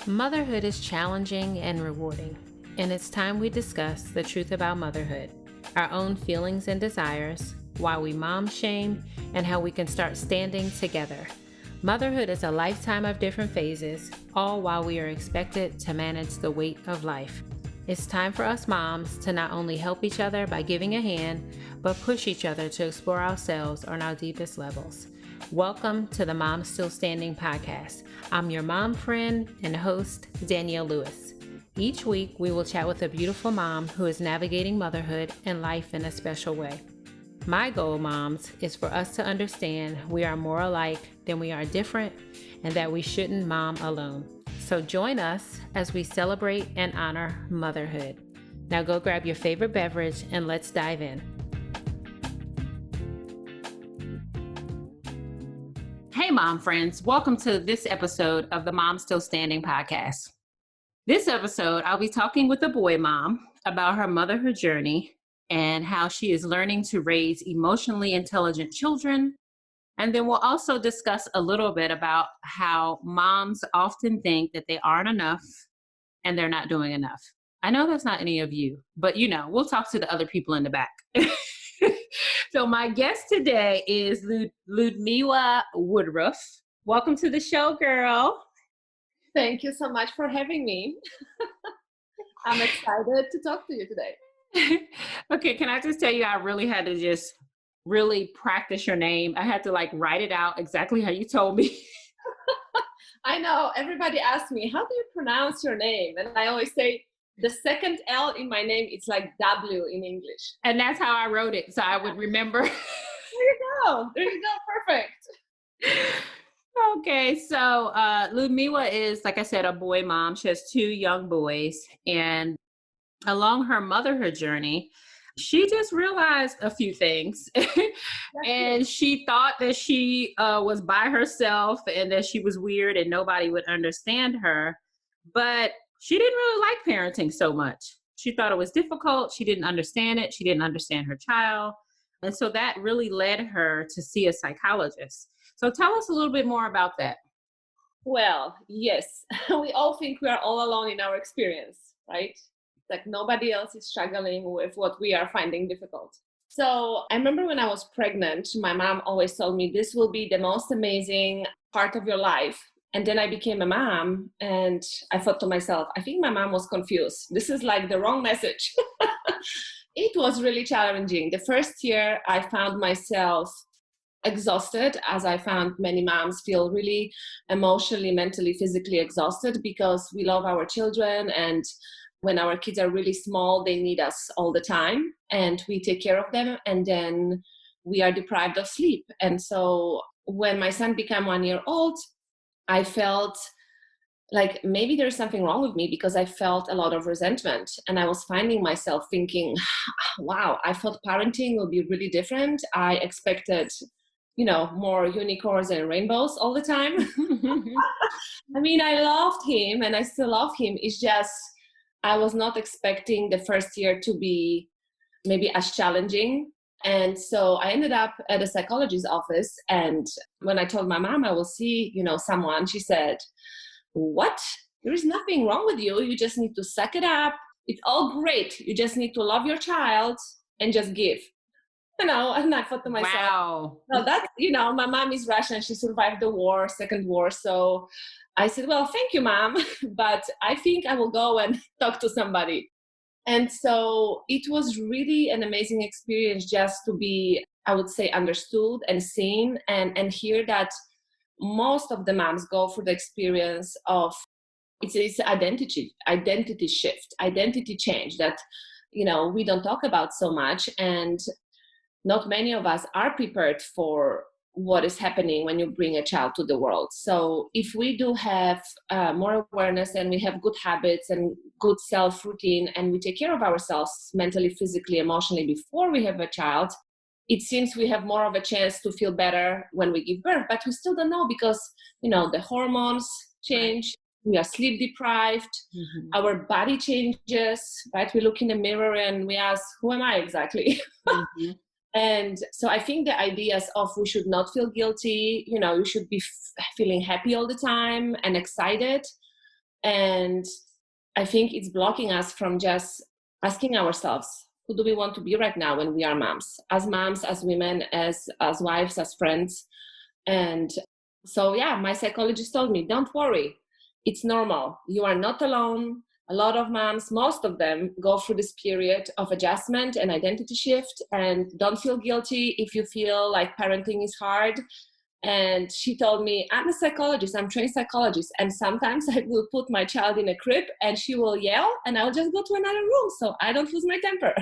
Motherhood is challenging and rewarding, and it's time we discuss the truth about motherhood, our own feelings and desires, why we mom shame, and how we can start standing together. Motherhood is a lifetime of different phases, all while we are expected to manage the weight of life. It's time for us moms to not only help each other by giving a hand, but push each other to explore ourselves on our deepest levels. Welcome to the Mom Still Standing podcast. I'm your mom friend and host, Danielle Lewis. Each week, we will chat with a beautiful mom who is navigating motherhood and life in a special way. My goal, moms, is for us to understand we are more alike than we are different and that we shouldn't mom alone. So join us as we celebrate and honor motherhood. Now go grab your favorite beverage and let's dive in. Hey, mom friends. Welcome to this episode of the Mom Still Standing podcast. This episode, I'll be talking with a boy mom about her motherhood journey and how she is learning to raise emotionally intelligent children. And then we'll also discuss a little bit about how moms often think that they aren't enough and they're not doing enough. I know that's not any of you, but we'll talk to the other people in the back. So my guest today is Ludmila Woodruff. Welcome to the show, girl. Thank you so much for having me. I'm excited to talk to you today. Okay, can I just tell you, I really had to just really practice your name. I had to write it out exactly how you told me. I know, everybody asks me, how do you pronounce your name? And I always say, the second L in my name, it's like W in English. And that's how I wrote it, so I would remember. There you go, perfect. Okay, so Ludmila is, like I said, a boy mom. She has two young boys, and along her motherhood journey, she just realized a few things. And she thought that she was by herself and that she was weird and nobody would understand her. But she didn't really like parenting so much. She thought it was difficult. She didn't understand it. She didn't understand her child. And so that really led her to see a psychologist. So tell us a little bit more about that. Well, yes, we all think we are all alone in our experience, right? Like nobody else is struggling with what we are finding difficult. So I remember when I was pregnant, my mom always told me this will be the most amazing part of your life. And then I became a mom and I thought to myself, I think my mom was confused. This is like the wrong message. It was really challenging. The first year I found myself exhausted, as I found many moms feel really emotionally, mentally, physically exhausted because we love our children, and when our kids are really small, they need us all the time and we take care of them, and then we are deprived of sleep. And so when my son became 1 year old, I felt like maybe there's something wrong with me because I felt a lot of resentment, and I was finding myself thinking, wow, I thought parenting would be really different. I expected more unicorns and rainbows all the time. I mean, I loved him and I still love him. It's just, I was not expecting the first year to be maybe as challenging. And so I ended up at a psychologist's office. And when I told my mom I will see, someone, she said, what? There is nothing wrong with you. You just need to suck it up. It's all great. You just need to love your child and just give. And I thought to myself, wow. No, that's, my mom is Russian. She survived the war, second war. So I said, well, thank you, mom. But I think I will go and talk to somebody. And so it was really an amazing experience just to be, I would say, understood and seen and hear that most of the moms go through the experience of it's identity shift, identity change that, we don't talk about so much. And not many of us are prepared for what is happening when you bring a child to the world. So if we do have more awareness and we have good habits and good self-routine and we take care of ourselves mentally, physically, emotionally before we have a child, it seems we have more of a chance to feel better when we give birth. But we still don't know because, the hormones change. We are sleep deprived. Mm-hmm. Our body changes, right? We look in the mirror and we ask, who am I exactly? Mm-hmm. And so I think the ideas of we should not feel guilty, you should be feeling happy all the time and excited And I think it's blocking us from just asking ourselves, who do we want to be right now when we are moms, as women, as wives, as friends. And so, yeah, my psychologist told me, don't worry, it's normal. You are not alone. A lot of moms, most of them, go through this period of adjustment and identity shift, and don't feel guilty if you feel like parenting is hard. And she told me, I'm a psychologist, I'm trained psychologist. And sometimes I will put my child in a crib and she will yell and I'll just go to another room so I don't lose my temper.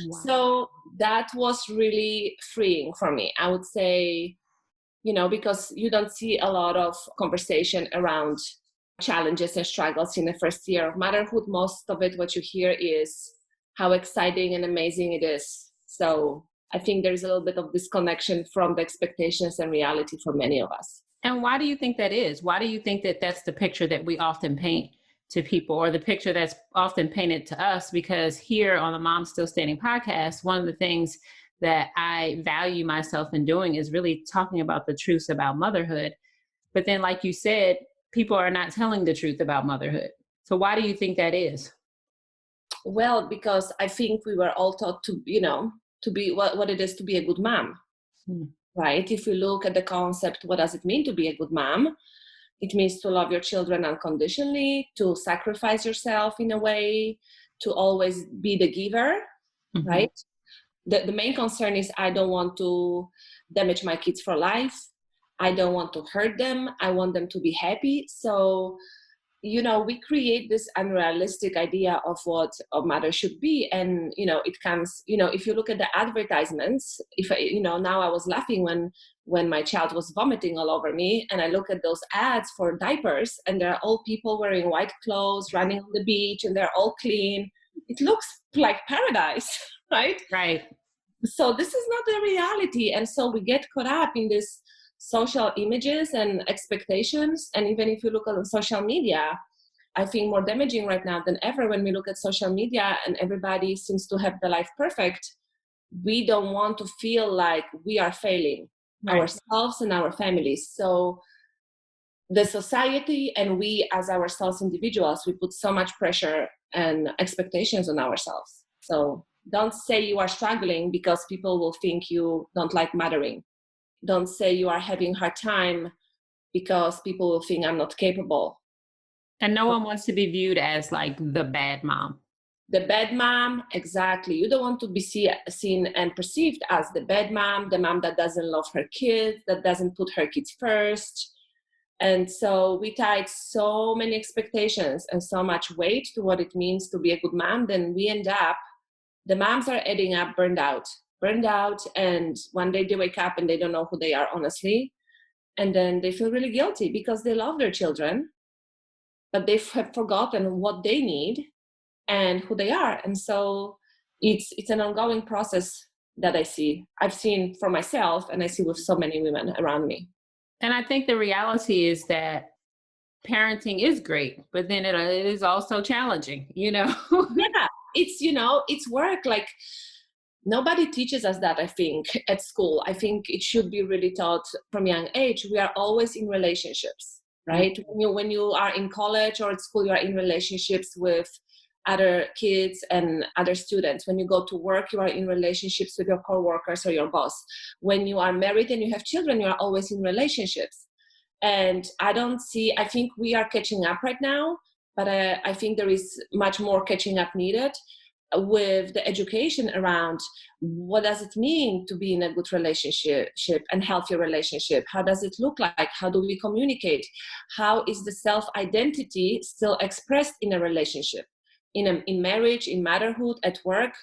Wow. So that was really freeing for me, I would say, because you don't see a lot of conversation around challenges and struggles in the first year of motherhood. Most of it, what you hear is how exciting and amazing it is. So I think there's a little bit of disconnection from the expectations and reality for many of us. And why do you think that is? Why do you think that that's the picture that we often paint to people, or the picture that's often painted to us? Because here on the Mom Still Standing podcast, one of the things that I value myself in doing is really talking about the truths about motherhood. But then, like you said, people are not telling the truth about motherhood. So why do you think that is? Well, because I think we were all taught to be what it is to be a good mom, right? If you look at the concept, what does it mean to be a good mom? It means to love your children unconditionally, to sacrifice yourself in a way, to always be the giver, right? The main concern is I don't want to damage my kids for life. I don't want to hurt them. I want them to be happy. So, we create this unrealistic idea of what a mother should be. And, it comes, if you look at the advertisements, now I was laughing when my child was vomiting all over me, and I look at those ads for diapers, and there are all people wearing white clothes, running on the beach, and they're all clean. It looks like paradise, right? Right. So this is not the reality. And so we get caught up in this social images and expectations. And even if you look at social media, I think more damaging right now than ever when we look at social media and everybody seems to have the life perfect. We don't want to feel like we are failing ourselves and our families. So the society and we as ourselves individuals, we put so much pressure and expectations on ourselves. So don't say you are struggling because people will think you don't like mothering. Don't say you are having a hard time because people will think I'm not capable. And no one wants to be viewed as like the bad mom. The bad mom, exactly. You don't want to be seen and perceived as the bad mom, the mom that doesn't love her kids, that doesn't put her kids first. And so we tied so many expectations and so much weight to what it means to be a good mom, then we end up, the moms are ending up burned out. And one day they wake up and they don't know who they are, honestly. And then they feel really guilty because they love their children, but they have forgotten what they need and who they are. And so it's an ongoing process that I've seen for myself, and I see with so many women around me. And I think the reality is that parenting is great, but then it is also challenging, Yeah, it's work. Like, nobody teaches us that, I think, at school. I think it should be really taught from a young age. We are always in relationships, right? When you are in college or at school, you are in relationships with other kids and other students. When you go to work, you are in relationships with your coworkers or your boss. When you are married and you have children, you are always in relationships. And I think we are catching up right now, but I think there is much more catching up needed with the education around what does it mean to be in a good relationship and healthy relationship. How does it look like? How do we communicate? How is the self-identity still expressed in a relationship, in marriage, in motherhood, at work?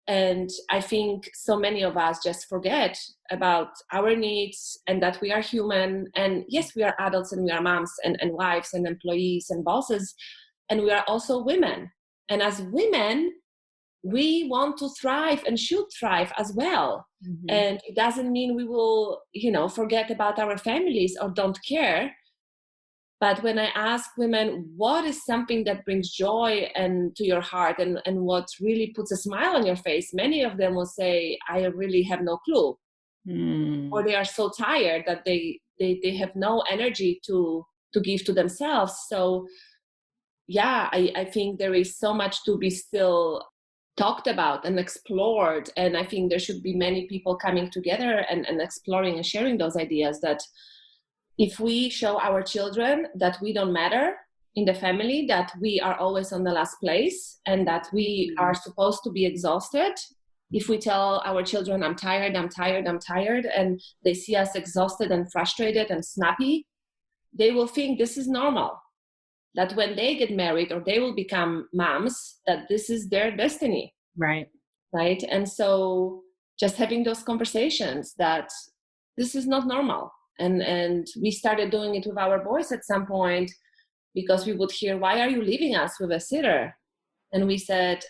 And I think so many of us just forget about our needs and that we are human. And yes, we are adults and we are moms and wives and employees and bosses, and we are also women. And as women, we want to thrive and should thrive as well. And it doesn't mean we will, forget about our families or don't care. But when I ask women, what is something that brings joy and to your heart and what really puts a smile on your face, many of them will say, I really have no clue. Or they are so tired that they have no energy to give to themselves. So yeah, I think there is so much to be still talked about and explored. And I think there should be many people coming together and exploring and sharing those ideas, that if we show our children that we don't matter in the family, that we are always on the last place, and that we are supposed to be exhausted. If we tell our children, I'm tired, I'm tired, I'm tired, and they see us exhausted and frustrated and snappy, they will think this is normal. That when they get married or they will become moms, that this is their destiny. Right. Right. And so just having those conversations that this is not normal. And we started doing it with our boys at some point, because we would hear, why are you leaving us with a sitter? And we said,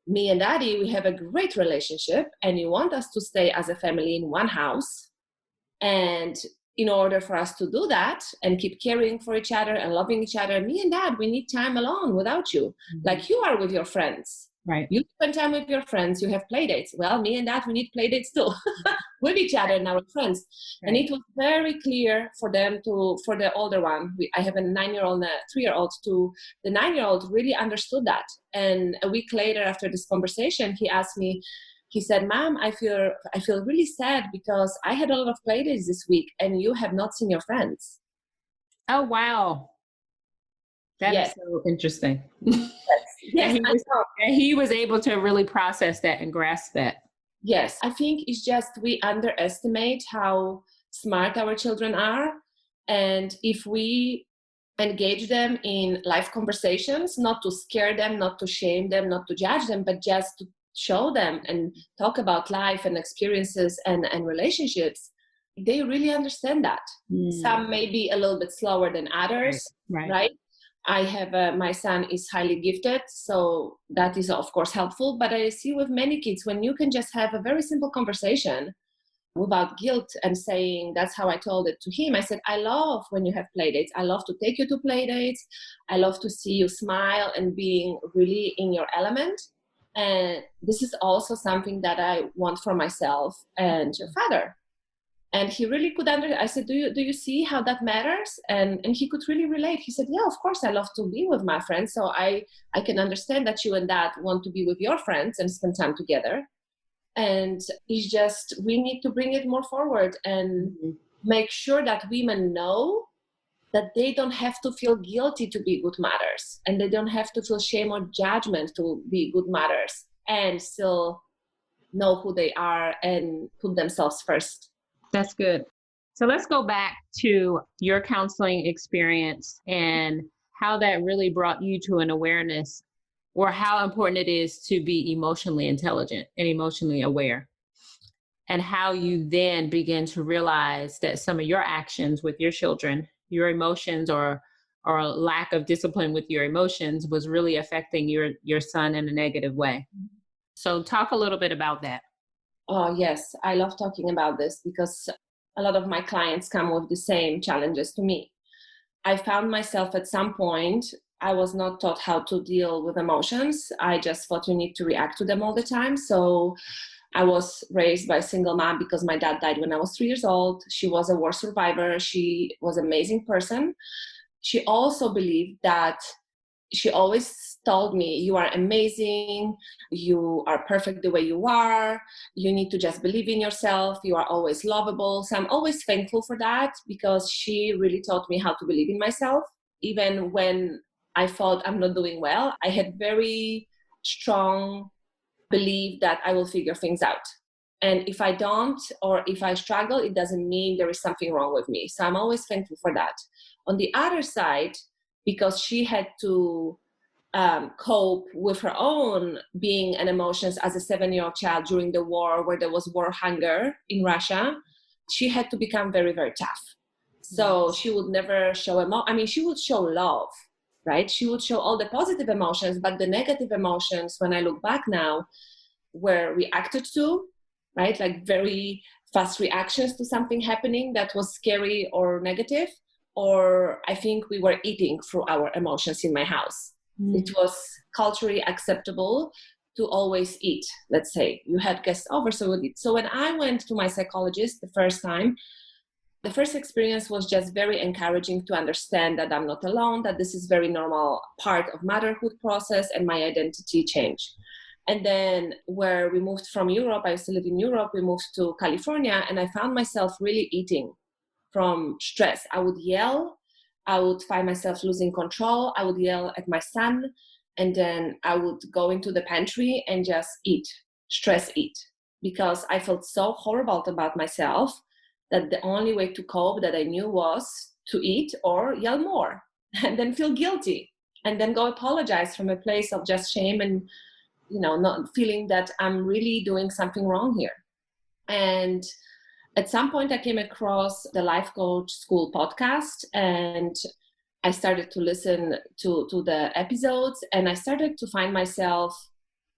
me and daddy, we have a great relationship, and you want us to stay as a family in one house. And in order for us to do that and keep caring for each other and loving each other, me and dad, we need time alone without you, like you are with your friends. Right. You spend time with your friends, you have play dates. Well, me and dad, we need play dates too with each other and our friends. Right. And it was very clear for them for the older one. I have a 9-year-old and a 3-year-old too. The 9-year-old really understood that. And a week later, after this conversation, he asked me, he said, Mom, I feel really sad because I had a lot of play dates this week and you have not seen your friends. Oh, wow. That is so interesting. Yes, and he was able to really process that and grasp that. Yes, I think it's just we underestimate how smart our children are. And if we engage them in life conversations, not to scare them, not to shame them, not to judge them, but just to show them and talk about life and experiences and relationships, they really understand that. Some may be a little bit slower than others, right? I have my son is highly gifted, so that is of course helpful. But I see with many kids, when you can just have a very simple conversation without guilt and saying, that's how I told it to him. I said, I love when you have play dates. I love to take you to play dates. I love to see you smile and being really in your element. And this is also something that I want for myself and your father. And he really could understand. I said, do you see how that matters? And he could really relate. He said, yeah, of course, I love to be with my friends. So I can understand that you and dad want to be with your friends and spend time together. And it's just, we need to bring it more forward and make sure that women know that they don't have to feel guilty to be good mothers, and they don't have to feel shame or judgment to be good mothers, and still know who they are and put themselves first. That's good. So let's go back to your counseling experience and how that really brought you to an awareness, or how important it is to be emotionally intelligent and emotionally aware, and how you then begin to realize that some of your actions with your children, your emotions or lack of discipline with your emotions was really affecting your son in a negative way. So talk a little bit about that. Oh, yes. I love talking about this because a lot of my clients come with the same challenges to me. I found myself at some point, I was not taught how to deal with emotions. I just thought you need to react to them all the time. So I was raised by a single mom because my dad died when I was 3 years old. She was a war survivor. She was an amazing person. She also believed that she always told me, you are amazing, you are perfect the way you are, you need to just believe in yourself, you are always lovable. So I'm always thankful for that, because she really taught me how to believe in myself. Even when I thought I'm not doing well, I had very strong belief that I will figure things out. And if I don't, or if I struggle, it doesn't mean there is something wrong with me. So I'm always thankful for that. On the other side, because she had to cope with her own being and emotions as a 7-year-old child during the war, where there was war hunger in Russia, she had to become very, very tough. So she would never show she would show love, right? She would show all the positive emotions, but the negative emotions, when I look back now, were reacted to, right? Like very fast reactions to something happening that was scary or negative. Or I think we were eating through our emotions in my house. It was culturally acceptable to always eat. Let's say you had guests over, so we'd eat. So when I went to my psychologist the first time, the first experience was just very encouraging to understand that I'm not alone, that this is very normal part of motherhood process and my identity change. And then where we moved from Europe, I used to live in Europe, we moved to California, and I found myself really eating from stress. I would yell, I would find myself losing control, I would yell at my son, and then I would go into the pantry and just eat, stress eat, because I felt so horrible about myself that the only way to cope that I knew was to eat or yell more and then feel guilty and then go apologize from a place of just shame and, not feeling that I'm really doing something wrong here. And at some point I came across the Life Coach School podcast, and I started to listen to the episodes, and I started to find myself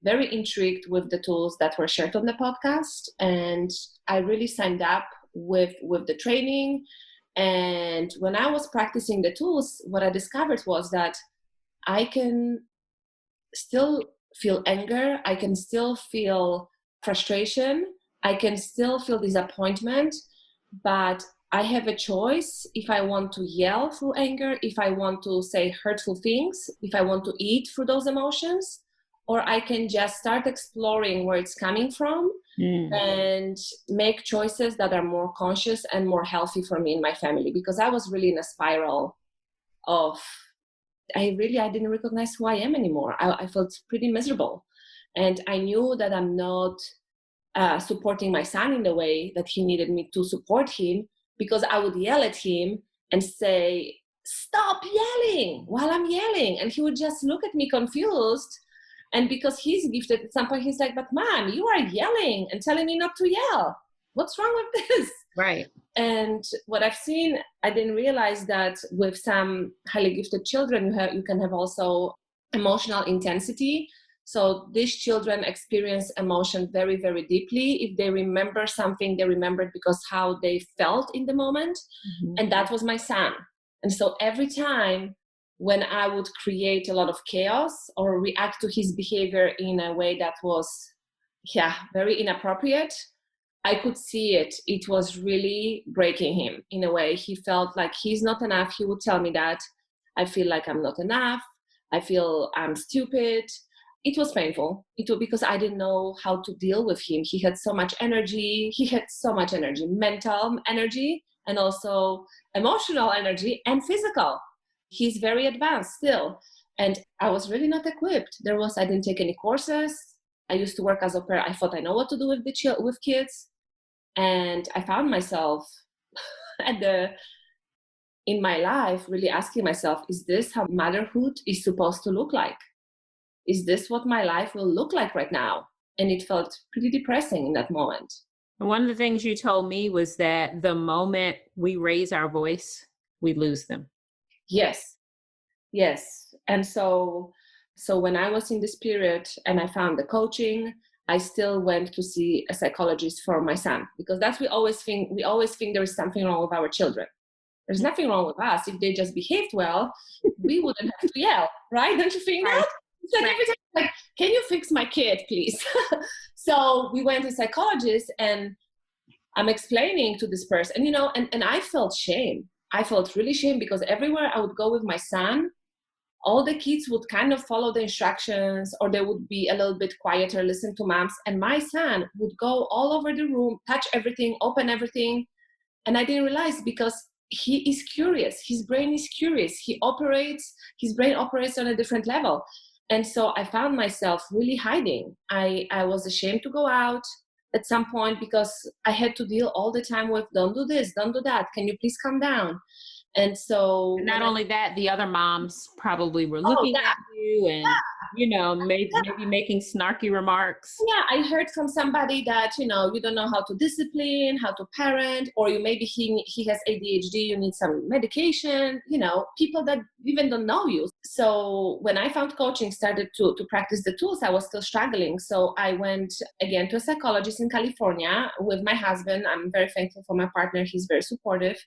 very intrigued with the tools that were shared on the podcast. And I really signed up with the training. And when I was practicing the tools, what I discovered was that I can still feel anger, I can still feel frustration, I can still feel disappointment, but I have a choice if I want to yell through anger, if I want to say hurtful things, if I want to eat through those emotions, or I can just start exploring where it's coming from and make choices that are more conscious and more healthy for me and my family. Because I was really in a spiral of, I didn't recognize who I am anymore. I felt pretty miserable. And I knew that I'm not supporting my son in the way that he needed me to support him, because I would yell at him and say, "Stop yelling," while I'm yelling. And he would just look at me confused. And because he's gifted, at some point he's like, "But Mom, you are yelling and telling me not to yell. What's wrong with this?" Right. And what I've seen, I didn't realize that with some highly gifted children, you can have also emotional intensity. So these children experience emotion very, very deeply. If they remember something, they remember it because how they felt in the moment. Mm-hmm. And that was my son. And so every time when I would create a lot of chaos or react to his behavior in a way that was, very inappropriate, I could see it. It was really breaking him in a way. He felt like he's not enough. He would tell me that. I feel like I'm not enough. I feel I'm stupid. It was painful. It was because I didn't know how to deal with him. He had so much energy. Mental energy, and also emotional energy and physical. He's very advanced still. And I was really not equipped. I didn't take any courses. I used to work as a parent. I thought I know what to do with kids. And I found myself in my life really asking myself, is this how motherhood is supposed to look like? Is this what my life will look like right now? And it felt pretty depressing in that moment. One of the things you told me was that the moment we raise our voice, we lose them. Yes. And so when I was in this period and I found the coaching, I still went to see a psychologist for my son, because we always think there is something wrong with our children. There's nothing wrong with us. If they just behaved well, we wouldn't have to yell, right? Don't you think that? It's like every time, like, can you fix my kid, please? So we went to a psychologist, and I'm explaining to this person, and I felt shame. I felt really shame, because everywhere I would go with my son, all the kids would kind of follow the instructions, or they would be a little bit quieter, listen to moms. And my son would go all over the room, touch everything, open everything. And I didn't realize, because he is curious. His brain is curious. His brain operates on a different level. And so I found myself really hiding. I was ashamed to go out at some point, because I had to deal all the time with, don't do this, don't do that. Can you please calm down? And so not only that, the other moms probably were looking at you and, maybe making snarky remarks. Yeah, I heard from somebody that, you don't know how to discipline, how to parent, or maybe he has ADHD, you need some medication, people that even don't know you. So when I found coaching, started to practice the tools, I was still struggling. So I went again to a psychologist in California with my husband. I'm very thankful for my partner. He's very supportive.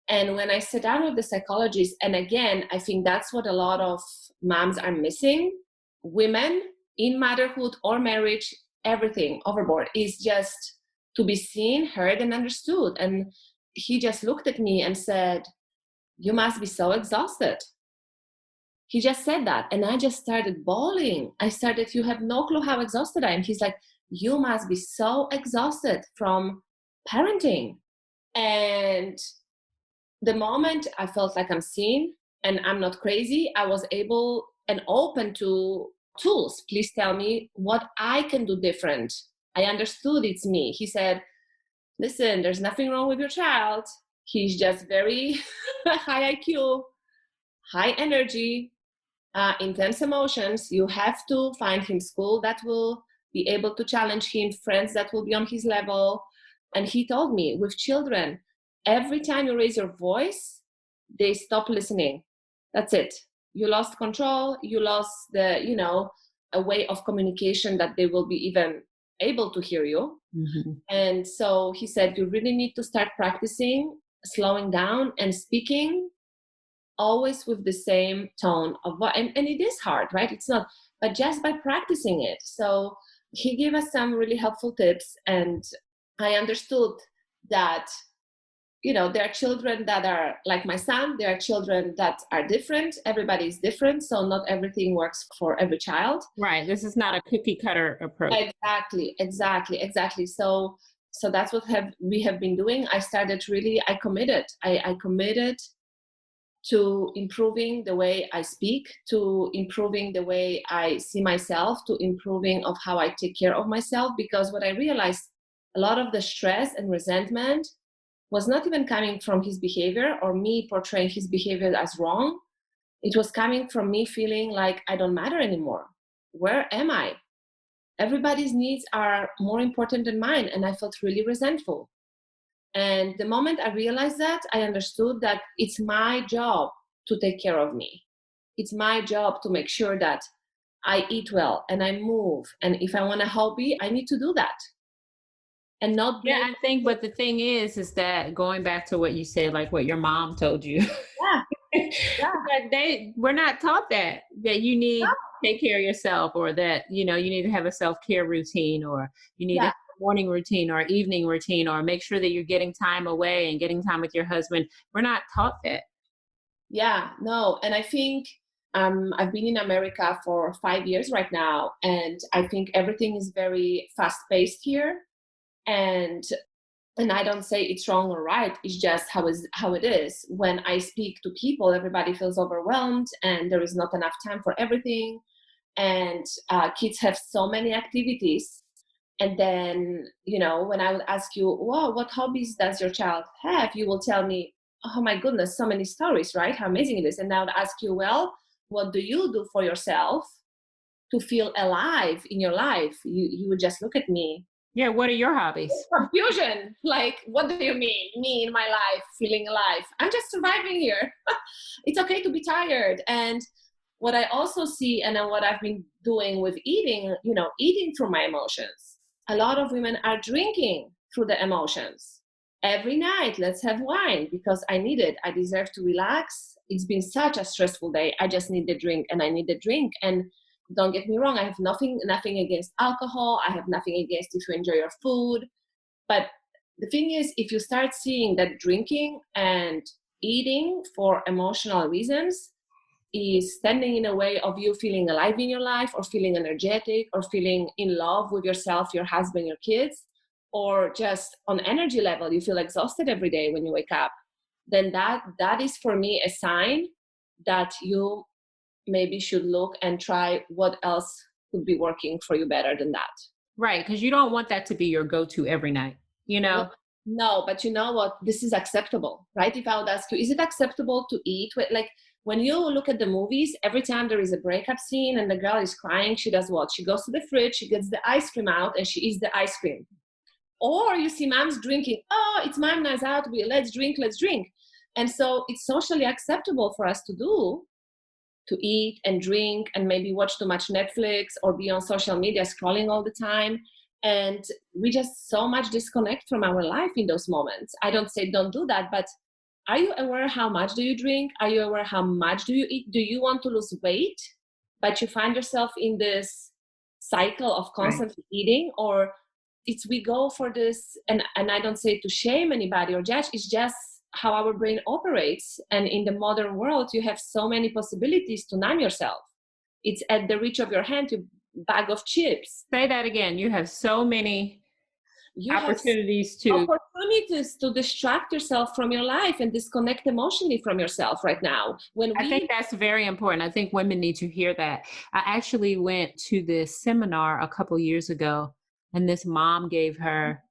And when I sat down with the psychologist, and again, I think that's what a lot of moms are missing. Women in motherhood or marriage, everything overboard is just to be seen, heard, and understood. And he just looked at me and said, "You must be so exhausted." He just said that. And I just started bawling. I started, "You have no clue how exhausted I am." He's like, "You must be so exhausted from parenting." And the moment I felt like I'm seen and I'm not crazy, I was able and open to tools. "Please tell me what I can do different." I understood it's me. He said, "Listen, there's nothing wrong with your child. He's just very high IQ, high energy, intense emotions. You have to find him school that will be able to challenge him, friends that will be on his level." And he told me, with children, every time you raise your voice, they stop listening. That's it. You lost control. You lost a way of communication that they will be even able to hear you. Mm-hmm. And so he said, "You really need to start practicing slowing down and speaking always with the same tone of voice." And it is hard, right? It's not, but just by practicing it. So he gave us some really helpful tips, and I understood that, there are children that are like my son. There are children that are different. Everybody is different. So not everything works for every child. Right. This is not a cookie cutter approach. Exactly. So that's what we have been doing. I committed. I committed to improving the way I speak, to improving the way I see myself, to improving of how I take care of myself. Because what I realized, a lot of the stress and resentment was not even coming from his behavior or me portraying his behavior as wrong. It was coming from me feeling like I don't matter anymore. Where am I? Everybody's needs are more important than mine, and I felt really resentful. And the moment I realized that, I understood that it's my job to take care of me. It's my job to make sure that I eat well and I move. And if I want a hobby, I need to do that. And not blame. Yeah, I think, but the thing is that going back to what you said, like what your mom told you, Yeah, yeah. we're not taught that you need to take care of yourself, or that, you need to have a self-care routine, or you need to Yeah. have a morning routine or evening routine, or make sure that you're getting time away and getting time with your husband. We're not taught that. Yeah, no. And I think I've been in America for 5 years right now, and I think everything is very fast paced here. And I don't say it's wrong or right. It's just how it is. When I speak to people, everybody feels overwhelmed, and there is not enough time for everything. And kids have so many activities. And then, when I would ask you, "Wow, what hobbies does your child have?" You will tell me, "Oh my goodness, so many stories, right? How amazing it is." And I would ask you, "Well, what do you do for yourself to feel alive in your life?" You would just look at me. Yeah, what are your hobbies? Confusion. Like, what do you mean? Me in my life, feeling alive. I'm just surviving here. It's okay to be tired. And what I also see, and what I've been doing with eating, eating through my emotions. A lot of women are drinking through the emotions. Every night, let's have wine because I need it. I deserve to relax. It's been such a stressful day. I just need the drink, and I need the drink. And don't get me wrong, I have nothing against alcohol. I have nothing against if you enjoy your food. But the thing is, if you start seeing that drinking and eating for emotional reasons is standing in a way of you feeling alive in your life, or feeling energetic, or feeling in love with yourself, your husband, your kids, or just on energy level, you feel exhausted every day when you wake up, then that is for me a sign that you maybe should look and try what else could be working for you better than that. Right, because you don't want that to be your go-to every night, No, but you know what? This is acceptable, right? If I would ask you, is it acceptable to eat like when you look at the movies, every time there is a breakup scene and the girl is crying, she does what? She goes to the fridge, she gets the ice cream out, and she eats the ice cream. Or you see moms drinking. "Oh, it's mom night out. Let's drink. And so it's socially acceptable for us to eat and drink and maybe watch too much Netflix or be on social media scrolling all the time. And we just so much disconnect from our life in those moments. I don't say don't do that, but are you aware how much do you drink? Are you aware how much do you eat? Do you want to lose weight, but you find yourself in this cycle of constantly eating? Or it's we go for this, and I don't say to shame anybody or judge, it's just how our brain operates. And in the modern world, you have so many possibilities to numb yourself. It's at the reach of your hand, to bag of chips. Say that again. You have so many You have opportunities to opportunities to distract yourself from your life and disconnect emotionally from yourself right now. I think that's very important. I think women need to hear that. I actually went to this seminar a couple years ago, and this mom gave her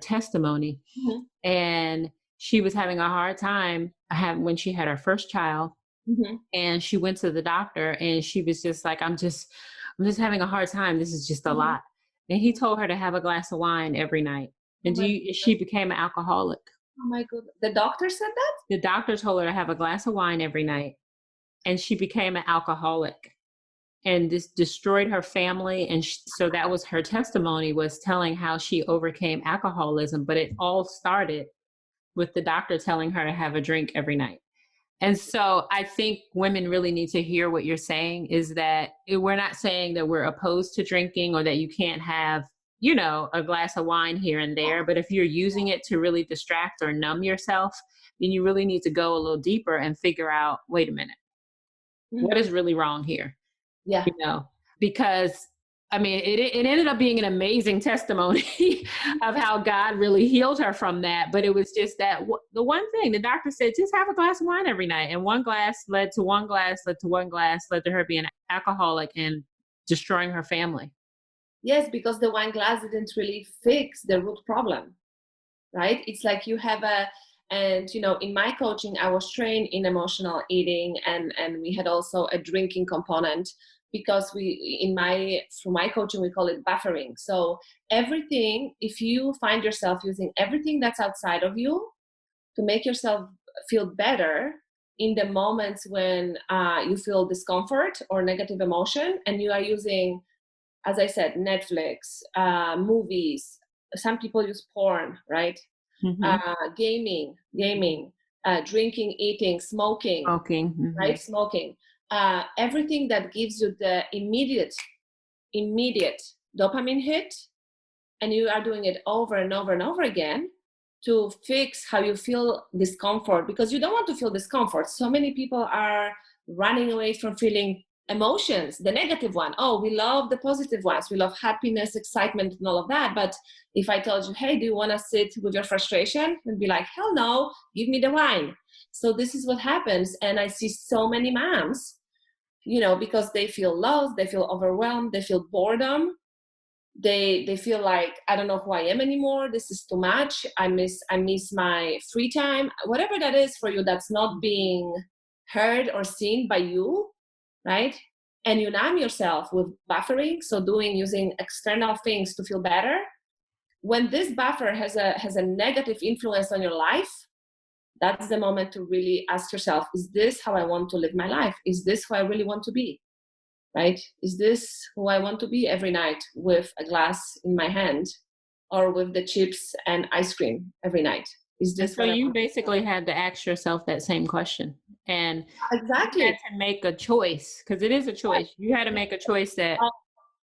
testimony, Mhm. and she was having a hard time when she had her first child, Mhm. and she went to the doctor, and she was just like, I'm just having a hard time. This is just a Mhm. lot. And he told her to have a glass of wine every night. Oh And my she goodness. became an alcoholic. Oh my goodness. The doctor said that? The doctor told her to have a glass of wine every night, and she became an alcoholic, and this destroyed her family. And so that was her testimony, was telling how she overcame alcoholism. But it all started with the doctor telling her to have a drink every night. And so I think women really need to hear what you're saying, is that we're not saying that we're opposed to drinking or that you can't have, a glass of wine here and there. But if you're using it to really distract or numb yourself, then you really need to go a little deeper and figure out, wait a minute, what Mhm. is really wrong here? Yeah. Because I mean, it ended up being an amazing testimony of how God really healed her from that. But it was just that the one thing the doctor said, just have a glass of wine every night. And one glass led to one glass, led to one glass, led to her being an alcoholic and destroying her family. Yes, because the wine glass didn't really fix the root problem, right? It's like you have and in my coaching, I was trained in emotional eating, and we had also a drinking component, because through my coaching, we call it buffering. So everything, if you find yourself using everything that's outside of you to make yourself feel better in the moments when you feel discomfort or negative emotion, and you are using, as I said, Netflix, movies. Some people use porn, right? Mm-hmm. Gaming, drinking, eating, smoking, Smoking. Mm-hmm. right? Smoking. Everything that gives you the immediate dopamine hit, and you are doing it over and over and over again to fix how you feel discomfort, because you don't want to feel discomfort. So many people are running away from feeling emotions, the negative one. Oh, we love the positive ones. We love happiness, excitement, and all of that. But if I told you, hey, do you want to sit with your frustration? You'd be like, hell no, give me the wine. So this is what happens. And I see so many moms, because they feel lost, they feel overwhelmed, they feel boredom, they feel like, I don't know who I am anymore, this is too much, I miss my free time, whatever that is for you, that's not being heard or seen by you, right? And you numb yourself with buffering, so using external things to feel better. When this buffer has a negative influence on your life, that's the moment to really ask yourself, is this how I want to live my life? Is this who I really want to be? Right? Is this who I want to be every night with a glass in my hand, or with the chips and ice cream every night? Is And this so what I you want? basically had to ask yourself that same question. And you had Exactly. to make a choice, because it is a choice. You had to make a choice that,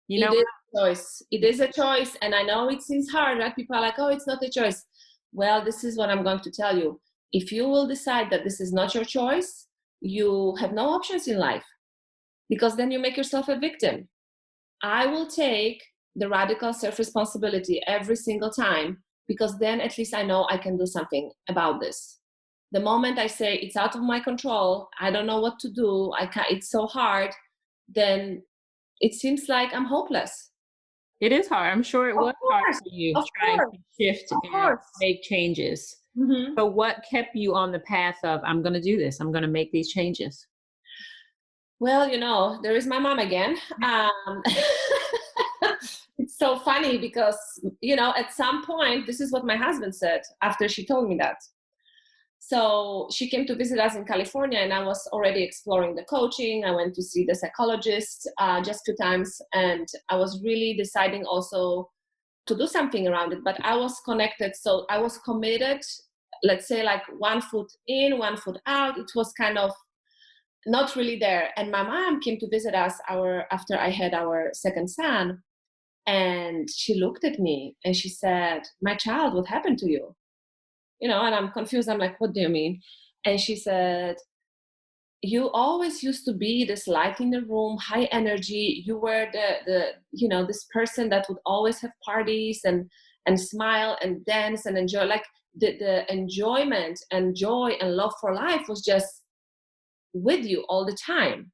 you It know, is a choice. It is a choice. And I know it seems hard, right? People are like, oh, it's not a choice. Well, this is what I'm going to tell you. If you will decide that this is not your choice, you have no options in life, because then you make yourself a victim. I will take the radical self-responsibility every single time, because then at least I know I can do something about this. The moment I say it's out of my control, I don't know what to do, it's so hard, then it seems like I'm hopeless. it is hard. I'm sure it Of was hard course, for you of trying course, to shift of and course. make changes. Mhm. So what kept you on the path of, I'm going to do this, I'm going to make these changes? Well, there is my mom again. It's so funny because, at some point, this is what my husband said after she told me that. So she came to visit us in California, and I was already exploring the coaching. I went to see the psychologist just 2 times, and I was really deciding also to do something around it. But I was connected, so I was committed, let's say like 1 foot in, 1 foot out. It was kind of not really there. And my mom came to visit us after I had our second son. And she looked at me and she said, "My child, what happened to you?" And I'm confused. I'm like, "What do you mean?" And she said, "You always used to be this light in the room, high energy. You were this person that would always have parties and smile and dance and enjoy. Like the enjoyment and joy and love for life was just with you all the time."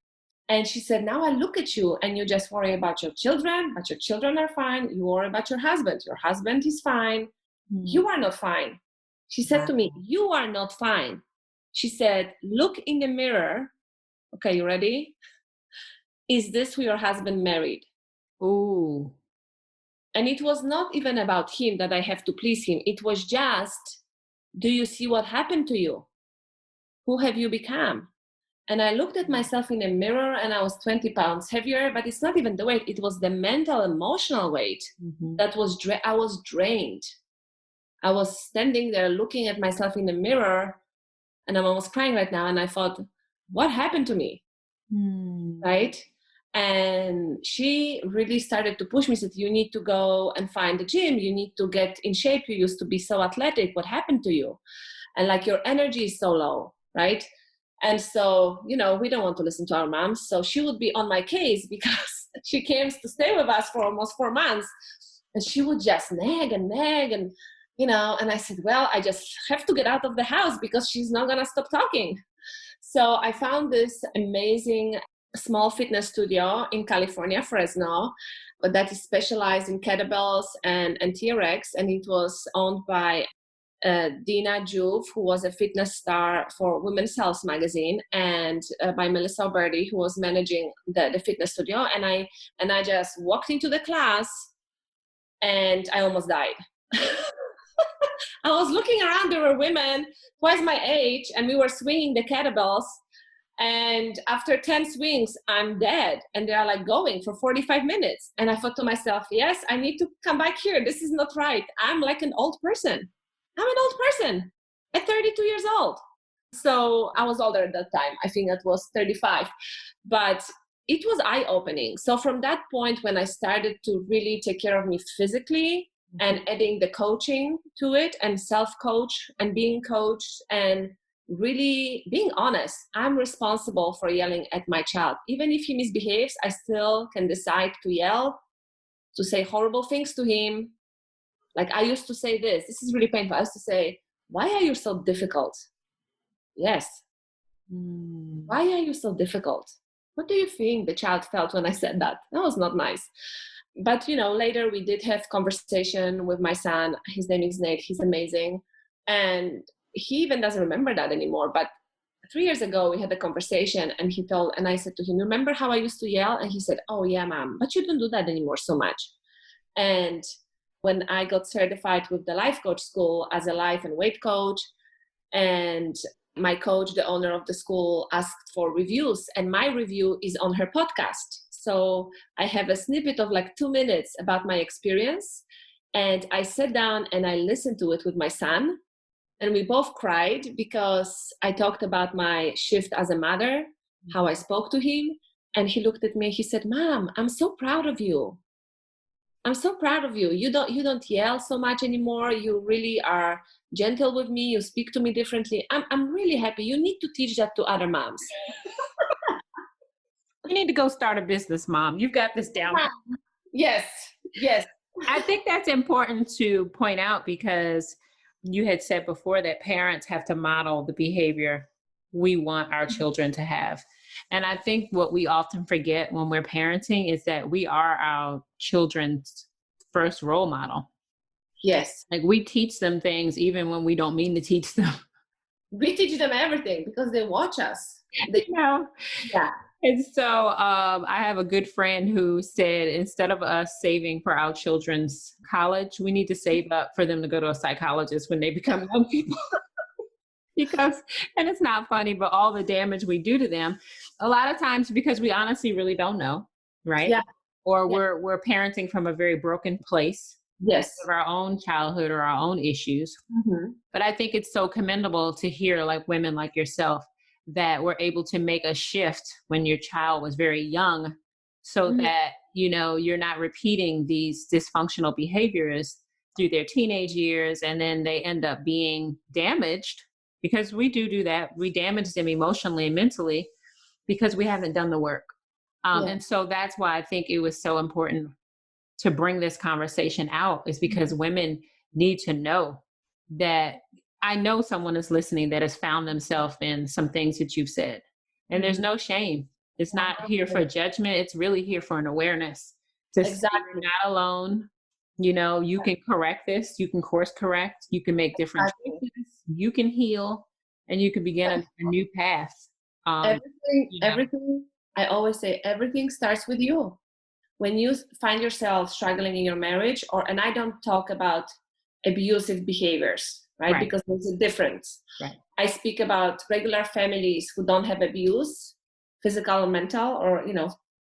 And she said, "Now I look at you and you just worry about your children, but your children are fine. You worry about your husband. Your husband is fine. Mm. You are not fine." She said Wow. to me, "You are not fine." She said, "Look in the mirror." Okay, you ready? "Is this who your husband married?" Ooh. And it was not even about him, that I have to please him. It was just, do you see what happened to you? Who have you become? And I looked at myself in a mirror and I was 20 pounds heavier, but it's not even the weight. It was the mental, emotional weight Mm-hmm. that I was drained. I was standing there looking at myself in the mirror and I'm almost crying right now. And I thought, what happened to me? Mm. Right? And she really started to push me, said, "You need to go and find the gym. You need to get in shape. You used to be so athletic. What happened to you? And like your energy is so low," right? And so, we don't want to listen to our moms. So she would be on my case because she came to stay with us for almost 4 months. And she would just nag and nag. And I said, well, I just have to get out of the house because she's not going to stop talking. So I found this amazing small fitness studio in California, Fresno, that is specialized in kettlebells and TRX. And it was owned by Dina Juve, who was a fitness star for Women's Health magazine, and by Melissa Alberti, who was managing the fitness studio. And I just walked into the class and I almost died. I was looking around, there were women twice my age, and we were swinging the kettlebells. And after 10 swings, I'm dead. And they are like going for 45 minutes. And I thought to myself, yes, I need to come back here. This is not right. I'm like an old person. I'm an old person at 32 years old. So I was older at that time. I think it was 35. But it was eye-opening. So from that point, when I started to really take care of me physically and adding the coaching to it and self-coach and being coached and really being honest, I'm responsible for yelling at my child. Even if he misbehaves, I still can decide to yell, to say horrible things to him. Like I used to say this is really painful. I used to say, "Why are you so difficult?" Yes. "Why are you so difficult?" What do you think the child felt when I said that? That was not nice. But later we did have conversation with my son. His name is Nate. He's amazing. And he even doesn't remember that anymore. But 3 years ago we had a conversation and I said to him, "Remember how I used to yell?" And he said, "Oh yeah, mom, but you don't do that anymore so much." And when I got certified with the life coach school as a life and weight coach, and my coach, the owner of the school, asked for reviews, and my review is on her podcast. So I have a snippet of like 2 minutes about my experience. And I sat down and I listened to it with my son. And we both cried because I talked about my shift as a mother, how I spoke to him. And he looked at me, he said, "Mom, I'm so proud of you. I'm so proud of you. You don't yell so much anymore. You really are gentle with me. You speak to me differently. I'm really happy. You need to teach that to other moms." You need to go start a business, Mom. You've got this down. Yes. Yes. I think that's important to point out because you had said before that parents have to model the behavior we want our children to have. And I think what we often forget when we're parenting is that we are our children's first role model. Yes. Like we teach them things even when we don't mean to teach them. We teach them everything because they watch us. Yeah. Yeah. And so I have a good friend who said instead of us saving for our children's college, we need to save up for them to go to a psychologist when they become young people. Because, and it's not funny, but all the damage we do to them, a lot of times because we honestly really don't know, right? Yeah. Or Yeah. we're parenting from a very broken place Yes. of our own childhood or our own issues. Mm-hmm. But I think it's so commendable to hear like women like yourself that were able to make a shift when your child was very young so that, you're not repeating these dysfunctional behaviors through their teenage years. And then they end up being damaged, because we do that. We damage them emotionally and mentally because we haven't done the work. Yeah. And so that's why I think it was so important to bring this conversation out, is because women need to know that. I know someone is listening that has found themselves in some things that you've said, and there's no shame. It's not here for judgment. It's really here for an awareness to say you're not alone. You can correct this. You can course correct. You can make different choices. You can heal, and you can begin a new path. Everything, I always say, everything starts with you. When you find yourself struggling in your marriage, and I don't talk about abusive behaviors, right? Because there's a difference. Right. I speak about regular families who don't have abuse, physical or mental, or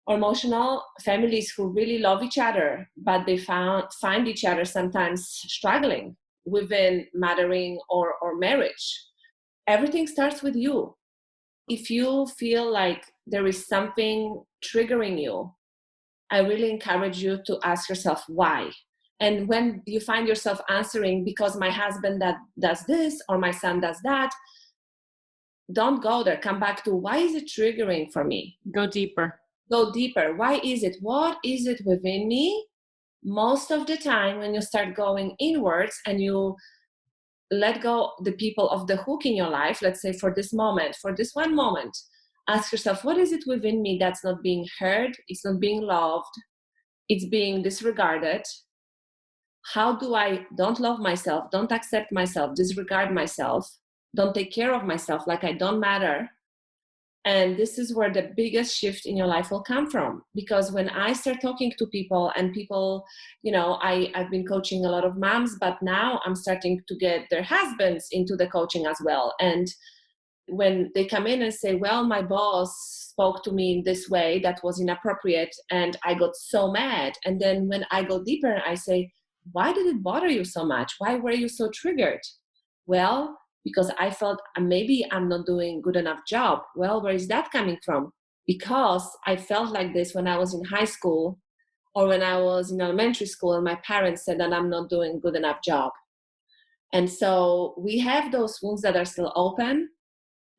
or emotional, families who really love each other, but they find each other sometimes struggling within mothering or marriage. Everything starts with you. If you feel like there is something triggering you, I really encourage you to ask yourself why. And when you find yourself answering, because my husband does this or my son does that, don't go there. Come back to, why is it triggering for me? Go deeper. Go deeper. Why is it? What is it within me? Most of the time, when you start going inwards and you let go the people of the hook in your life, let's say for this one moment, ask yourself, what is it within me that's not being heard? It's not being loved. It's being disregarded. How do I don't love myself, don't accept myself, disregard myself, don't take care of myself, like I don't matter? And this is where the biggest shift in your life will come from. Because when I start talking to people, and people, I've been coaching a lot of moms, but now I'm starting to get their husbands into the coaching as well. And when they come in and say, well, my boss spoke to me in this way that was inappropriate, and I got so mad. And then when I go deeper, I say, why did it bother you so much? Why were you so triggered? Well, because I felt maybe I'm not doing a good enough job. Well, where is that coming from? Because I felt like this when I was in high school or when I was in elementary school, and my parents said that I'm not doing a good enough job. And so we have those wounds that are still open,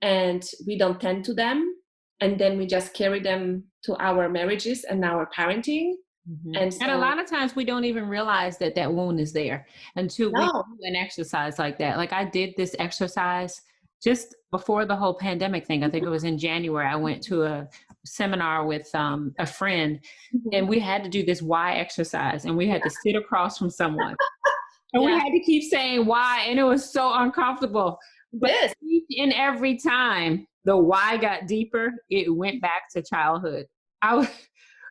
and we don't tend to them. And then we just carry them to our marriages and our parenting. Mm-hmm. And a lot of times we don't even realize that wound is there until we do an exercise like that. Like I did this exercise just before the whole pandemic thing. I think it was in January. I went to a seminar with a friend, and we had to do this why exercise, and we had to sit across from someone. And we had to keep saying why, and it was so uncomfortable. But each and every time the why got deeper, it went back to childhood.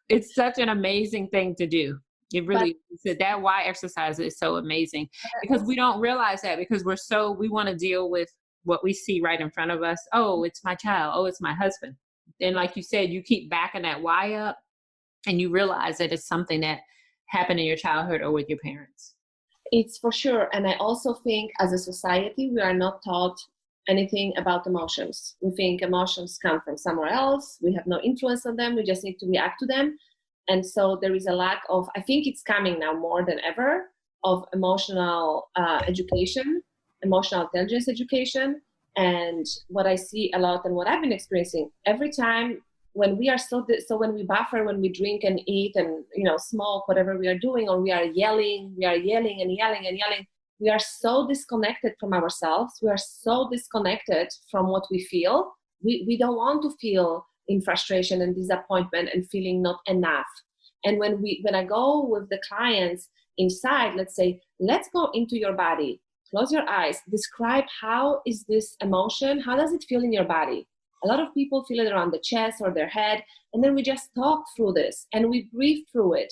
It's such an amazing thing to do. It really is. That why exercise is so amazing, because we don't realize that, because we want to deal with what we see right in front of us. Oh, it's my child. Oh, it's my husband. And like you said, you keep backing that why up, and you realize that it's something that happened in your childhood or with your parents. It's for sure. And I also think as a society, we are not taught anything about emotions. We think emotions come from somewhere else. We have no influence on them. We just need to react to them. And so there is a lack of, I think it's coming now more than ever, of emotional education, emotional intelligence education. And what I see a lot, and what I've been experiencing every time when we are so when we buffer, when we drink and eat and smoke, whatever we are doing, or we are yelling and yelling, we are so disconnected from ourselves. We are so disconnected from what we feel. We don't want to feel in frustration and disappointment and feeling not enough. And when I go with the clients inside, let's say, let's go into your body, close your eyes, describe how is this emotion, how does it feel in your body? A lot of people feel it around the chest or their head, and then we just talk through this and we breathe through it.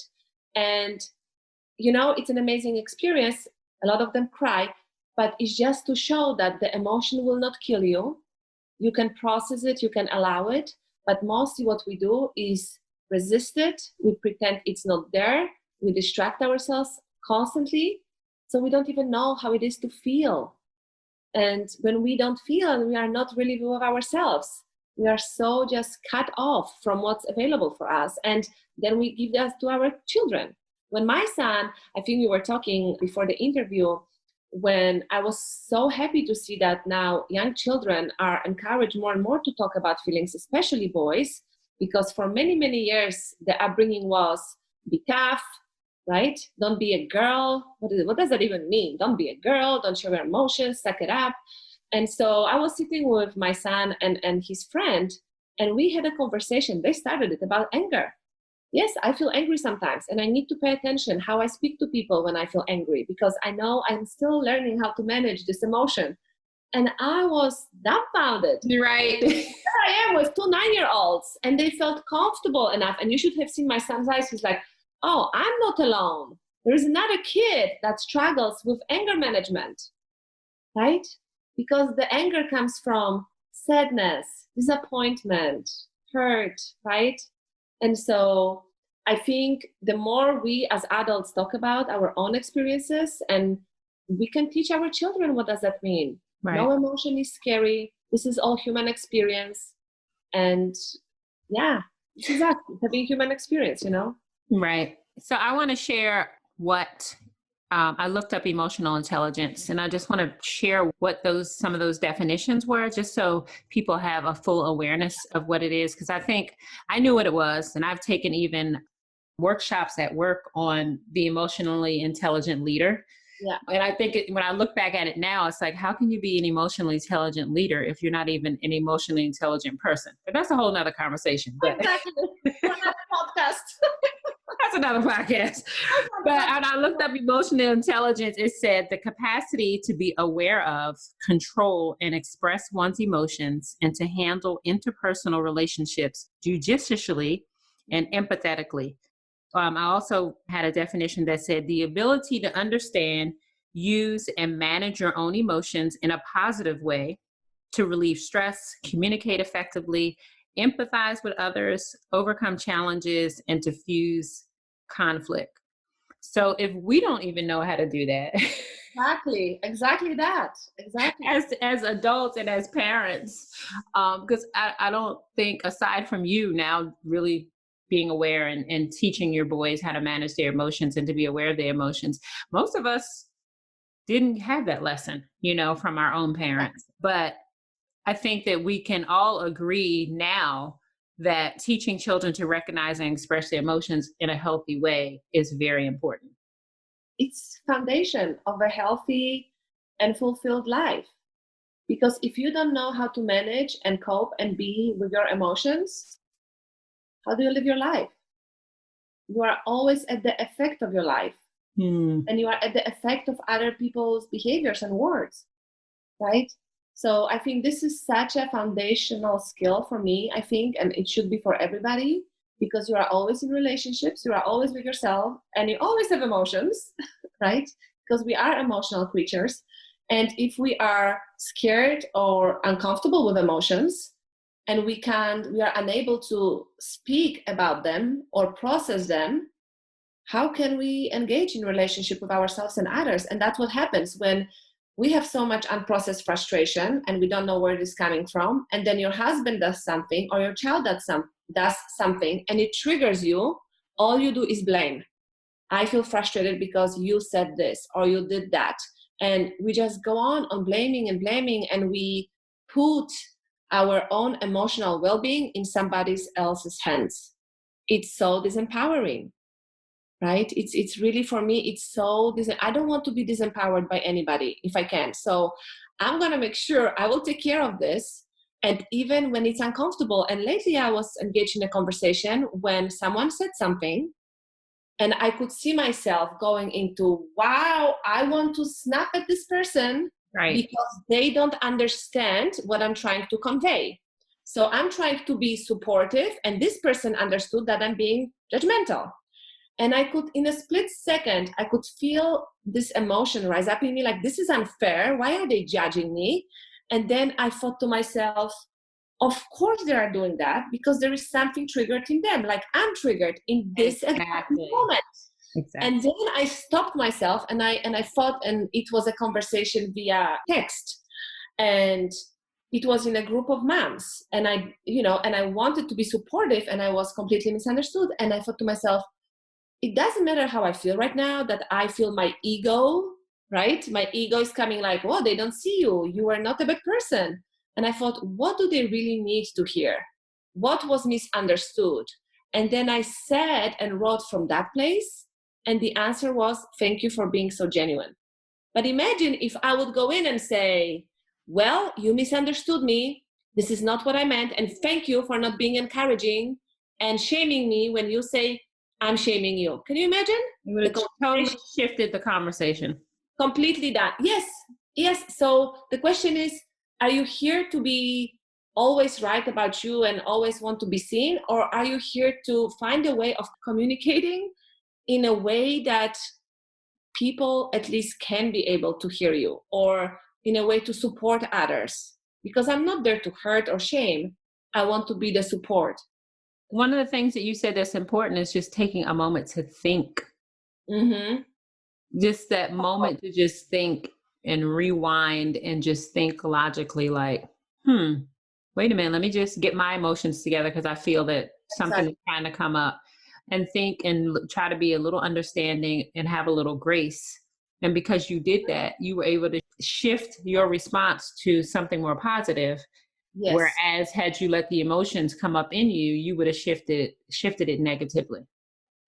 And it's an amazing experience. A lot of them cry, but it's just to show that the emotion will not kill you. You can process it, you can allow it, but mostly what we do is resist it. We pretend it's not there. We distract ourselves constantly, so we don't even know how it is to feel. And when we don't feel, we are not really with ourselves. We are so just cut off from what's available for us. And then we give that to our children. When my son, I think we were talking before the interview, when I was so happy to see that now young children are encouraged more and more to talk about feelings, especially boys, because for many, many years, the upbringing was be tough, right? Don't be a girl. What does that even mean? Don't be a girl. Don't show your emotions. Suck it up. And so I was sitting with my son and his friend, and we had a conversation. They started it about anger. Yes, I feel angry sometimes, and I need to pay attention how I speak to people when I feel angry, because I know I'm still learning how to manage this emotion. And I was dumbfounded. Right. There I am with 2 9-year-olds, and they felt comfortable enough. And you should have seen my son's eyes. He's like, oh, I'm not alone. There is another kid that struggles with anger management, right? Because the anger comes from sadness, disappointment, hurt, right? And so I think the more we as adults talk about our own experiences, and we can teach our children, what does that mean? Right. No emotion is scary. This is all human experience. And yeah, it's exactly having human experience, you know? Right. So I want to share what I looked up emotional intelligence, and I just want to share what some of those definitions were, just so people have a full awareness of what it is. Because I think I knew what it was, and I've taken even workshops at work on the emotionally intelligent leader. Yeah. And I think when I look back at it now, it's like, how can you be an emotionally intelligent leader if you're not even an emotionally intelligent person? But that's a whole nother conversation. But Exactly. Another podcast. That's another podcast. But when I looked up emotional intelligence, it said the capacity to be aware of, control, and express one's emotions, and to handle interpersonal relationships judiciously and empathetically. I also had a definition that said the ability to understand, use, and manage your own emotions in a positive way, to relieve stress, communicate effectively, empathize with others, overcome challenges, and diffuse conflict. So if we don't even know how to do that, Exactly that. Exactly. as adults and as parents, because I don't think, aside from you now really being aware and teaching your boys how to manage their emotions and to be aware of their emotions, most of us didn't have that lesson, from our own parents. But I think that we can all agree now that teaching children to recognize and express their emotions in a healthy way is very important. It's foundation of a healthy and fulfilled life. Because if you don't know how to manage and cope and be with your emotions, how do you live your life? You are always at the effect of your life. And you are at the effect of other people's behaviors and words, right? So I think this is such a foundational skill for me, I think, and it should be for everybody, because you are always in relationships, you are always with yourself, and you always have emotions, right? Because we are emotional creatures. And if we are scared or uncomfortable with emotions, and we are unable to speak about them or process them, how can we engage in relationship with ourselves and others? And that's what happens when we have so much unprocessed frustration and we don't know where it is coming from. And then your husband does something or your child does something and it triggers you. All you do is blame. I feel frustrated because you said this or you did that. And we just go on blaming, and we put our own emotional well-being in somebody else's hands. It's so disempowering, right? It's really, for me, it's so, I don't want to be disempowered by anybody if I can. So I'm going to make sure I will take care of this. And even when it's uncomfortable, and lately I was engaged in a conversation when someone said something, and I could see myself going into, wow, I want to snap at this person, right? Because they don't understand what I'm trying to convey. So I'm trying to be supportive, and this person understood that I'm being judgmental. And I could, in a split second, I could feel this emotion rise up in me, like, this is unfair. Why are they judging me? And then I thought to myself, of course they are doing that because there is something triggered in them. Like, I'm triggered in this exact moment. Exactly. And then I stopped myself and I thought, and it was a conversation via text. And it was in a group of moms, and I wanted to be supportive, and I was completely misunderstood. And I thought to myself, it doesn't matter how I feel right now, that I feel my ego, right? My ego is coming like, oh, they don't see you. You are not a bad person. And I thought, what do they really need to hear? What was misunderstood? And then I said and wrote from that place. And the answer was, thank you for being so genuine. But imagine if I would go in and say, well, you misunderstood me. This is not what I meant. And thank you for not being encouraging and shaming me when you say, I'm shaming you. Can you imagine? You would have totally shifted the conversation. Completely done. Yes. Yes. So the question is, are you here to be always right about you and always want to be seen? Or are you here to find a way of communicating in a way that people at least can be able to hear you, or in a way to support others? Because I'm not there to hurt or shame. I want to be the support. One of the things that you said that's important is just taking a moment to think. Mm-hmm. Just that moment to just think and rewind and just think logically, like, wait a minute, let me just get my emotions together because I feel that something is trying to come up, and think and try to be a little understanding and have a little grace. And because you did that, you were able to shift your response to something more positive. Yes. Whereas had you let the emotions come up in you, you would have shifted it negatively.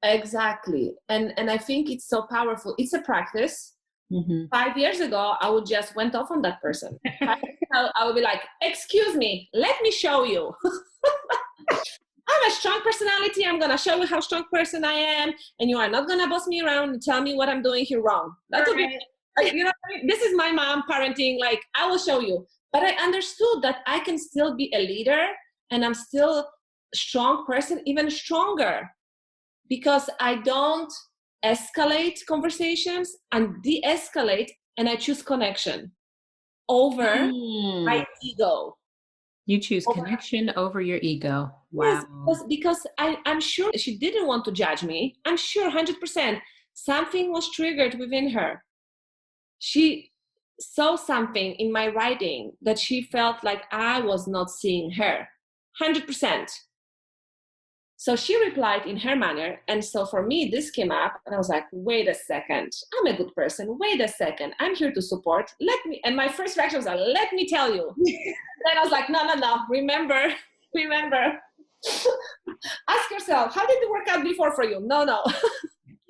Exactly. And I think it's so powerful. It's a practice. Mm-hmm. 5 years ago, I would just went off on that person. I would be like, excuse me, let me show you. I'm a strong personality. I'm going to show you how strong person I am. And you are not going to boss me around and tell me what I'm doing here wrong. That would be, you know, this is my mom parenting. Like, I will show you. But I understood that I can still be a leader, and I'm still a strong person, even stronger, because I don't escalate conversations and de-escalate, and I choose connection over my ego. You choose connection over your ego. Wow. Yes, because I'm sure she didn't want to judge me. I'm sure 100% something was triggered within her. She saw something in my writing that she felt like I was not seeing her. 100%. So she replied in her manner. And so for me, this came up, and I was like, wait a second. I'm a good person. Wait a second. I'm here to support. And my first reaction was, let me tell you. Then I was like, no. Remember. Ask yourself, how did it work out before for you? No.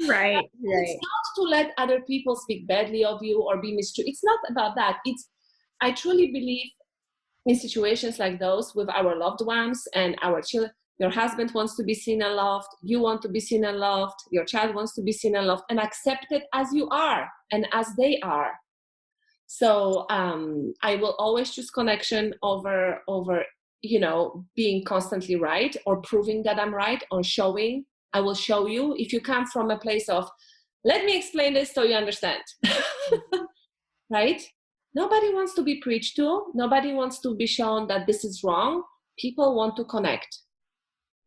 Right. It's not to let other people speak badly of you or be mistreated. It's not about that. I truly believe in situations like those with our loved ones and our children. Your husband wants to be seen and loved. You want to be seen and loved. Your child wants to be seen and loved, and accepted as you are and as they are. So I will always choose connection over being constantly right or proving that I'm right or showing. I will show you. If you come from a place of, let me explain this so you understand, right? Nobody wants to be preached to. Nobody wants to be shown that this is wrong. People want to connect.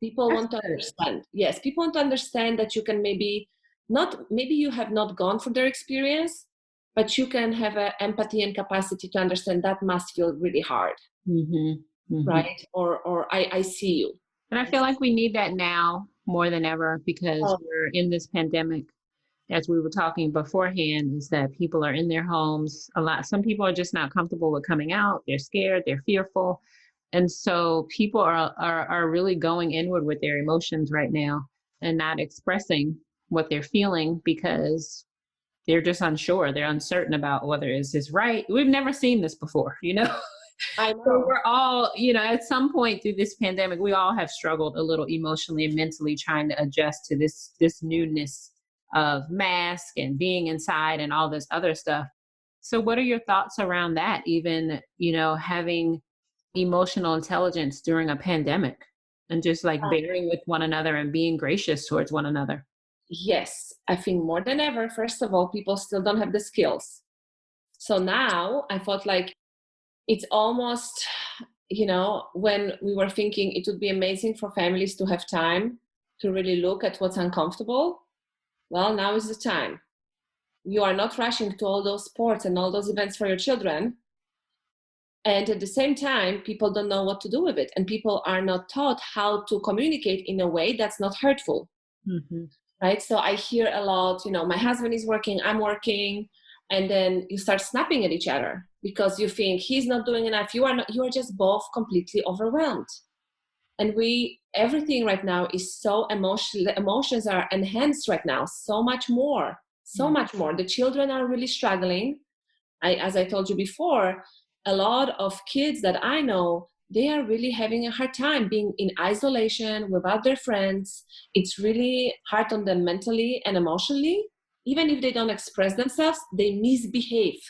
People want to understand. Yes, people want to understand that you can maybe you have not gone through their experience, but you can have empathy and capacity to understand that must feel really hard. Mm-hmm. Mm-hmm. Right? Or I see you. And I feel like we need that now more than ever, because we're in this pandemic. As we were talking beforehand, is that people are in their homes a lot. Some people are just not comfortable with coming out. They're scared. They're fearful. And so people are really going inward with their emotions right now and not expressing what they're feeling because they're just unsure. They're uncertain about whether is this right. We've never seen this before, I know. So we're all, at some point through this pandemic, we all have struggled a little emotionally and mentally trying to adjust to this newness of mask and being inside and all this other stuff. So what are your thoughts around that? Even, having emotional intelligence during a pandemic and just like bearing with one another and being gracious towards one another. Yes, I think more than ever, first of all, people still don't have the skills. So now I thought like it's almost, when we were thinking it would be amazing for families to have time to really look at what's uncomfortable. Well, now is the time. You are not rushing to all those sports and all those events for your children. And at the same time, people don't know what to do with it. And people are not taught how to communicate in a way that's not hurtful. Mm-hmm. Right? So I hear a lot, my husband is working, I'm working, and then you start snapping at each other because you think he's not doing enough. You are just both completely overwhelmed. And everything right now is so emotional. The emotions are enhanced right now, so much more. The children are really struggling. As I told you before, a lot of kids that I know, they are really having a hard time being in isolation without their friends. It's really hard on them mentally and emotionally. Even if they don't express themselves, they misbehave.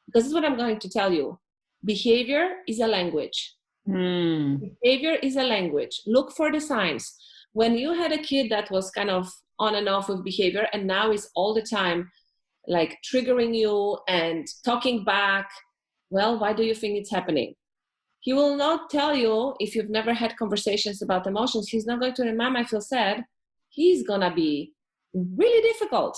Because this is what I'm going to tell you. Behavior is a language. Behavior is a language. Look for the signs. When you had a kid that was kind of on and off with behavior and now is all the time like triggering you and talking back, well, why do you think it's happening? He will not tell you if you've never had conversations about emotions. He's not going to say, Mom, I feel sad. He's going to be really difficult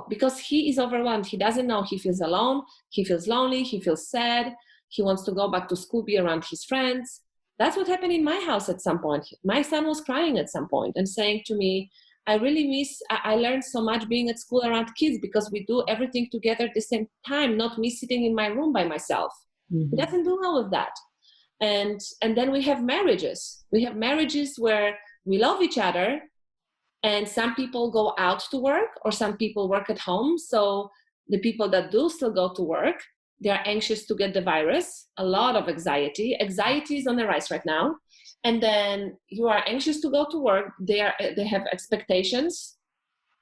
because he is overwhelmed. He doesn't know. He feels alone. He feels lonely. He feels sad. He wants to go back to school, be around his friends. That's what happened in my house at some point. My son was crying at some point and saying to me, I learned so much being at school around kids because we do everything together at the same time, not me sitting in my room by myself. Mm-hmm. He doesn't do all of that. And then we have marriages. We have marriages where we love each other, and some people go out to work or some people work at home. So the people that do still go to work, they are anxious to get the virus, a lot of anxiety. Anxiety is on the rise right now. And then you are anxious to go to work. They have expectations.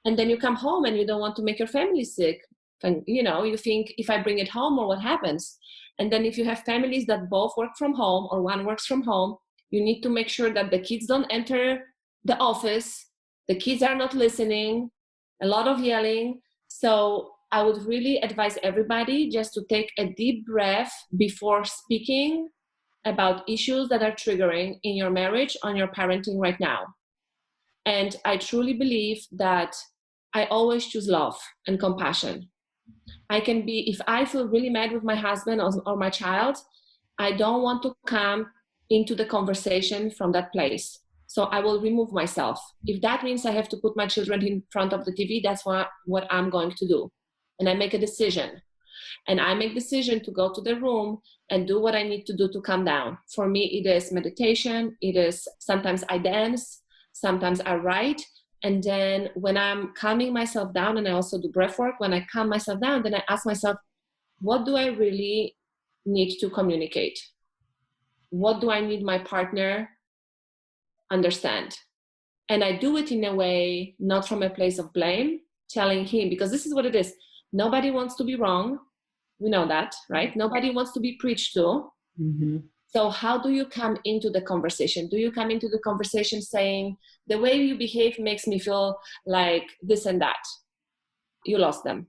And then you come home and you don't want to make your family sick. And, you think, if I bring it home, or what happens? And then if you have families that both work from home or one works from home, you need to make sure that the kids don't enter the office. The kids are not listening, a lot of yelling. So I would really advise everybody just to take a deep breath before speaking about issues that are triggering in your marriage, on your parenting right now. And I truly believe that I always choose love and compassion. If I feel really mad with my husband or my child, I don't want to come into the conversation from that place. So I will remove myself. If that means I have to put my children in front of the TV, that's what I'm going to do. And I make a decision. And I make decision to go to the room and do what I need to do to calm down. For me, it is meditation. It is sometimes I dance, sometimes I write. And then when I'm calming myself down, and I also do breath work, when I calm myself down, then I ask myself, what do I really need to communicate? What do I need my partner understand? And I do it in a way, not from a place of blame, telling him, because this is what it is. Nobody wants to be wrong. We know that, right? Nobody wants to be preached to. Mm-hmm. So how do you come into the conversation? Do you come into the conversation saying, the way you behave makes me feel like this and that? You lost them.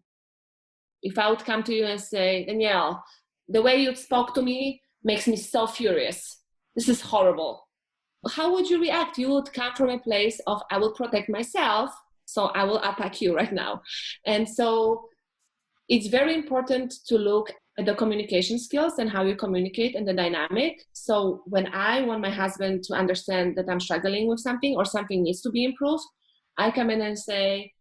If I would come to you and say, Danielle, the way you spoke to me makes me so furious. This is horrible. How would you react? You would come from a place of, I will protect myself, so I will attack you right now. And so it's very important to look at the communication skills and how you communicate and the dynamic. So when I want my husband to understand that I'm struggling with something or something needs to be improved, I come in and say,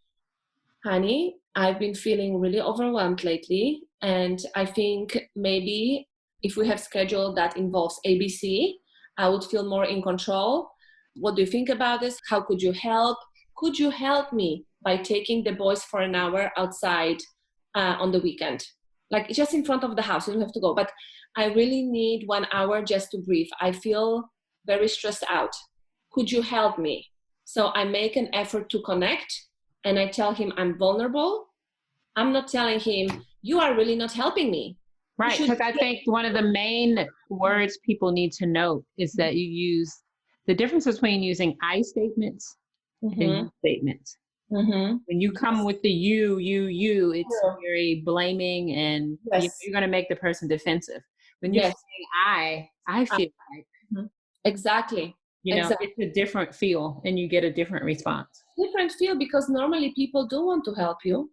honey, I've been feeling really overwhelmed lately. And I think maybe if we have schedule that involves ABC, I would feel more in control. What do you think about this? How could you help? Could you help me by taking the boys for an hour outside on the weekend? Like just in front of the house, you don't have to go. But I really need 1 hour just to breathe. I feel very stressed out. Could you help me? So I make an effort to connect and I tell him I'm vulnerable. I'm not telling him, you are really not helping me. Right, because I think one of the main words people need to know is that you use the difference between using I statements and you statements. Mm-hmm. When you come with the you, it's very blaming and you're going to make the person defensive. When you say I feel like. Exactly. It's a different feel and you get a different response. Different feel because normally people do want to help you.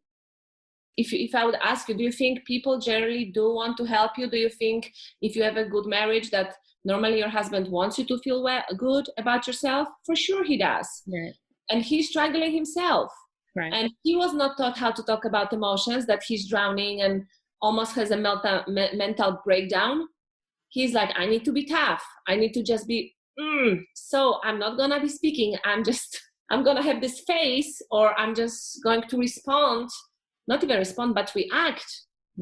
If I would ask you, do you think people generally do want to help you? Do you think if you have a good marriage that normally your husband wants you to feel good about yourself? For sure he does. Right. And he's struggling himself. Right. And he was not taught how to talk about emotions, that he's drowning and almost has a mental breakdown. He's like, I need to be tough. I need to just be, so I'm not going to be speaking. I'm going to have this face, or I'm just going to respond, not even respond, but react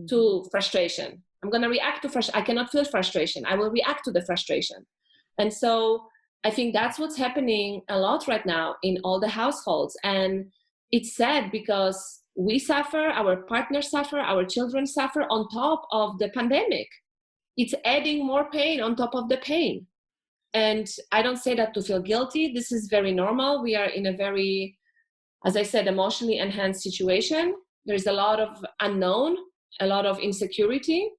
to frustration. I'm going to react to frustration. I cannot feel frustration. I will react to the frustration. And so I think that's what's happening a lot right now in all the households. And it's sad because we suffer, our partners suffer, our children suffer on top of the pandemic. It's adding more pain on top of the pain. And I don't say that to feel guilty. This is very normal. We are in a very, as I said, emotionally enhanced situation. There's a lot of unknown, a lot of insecurity.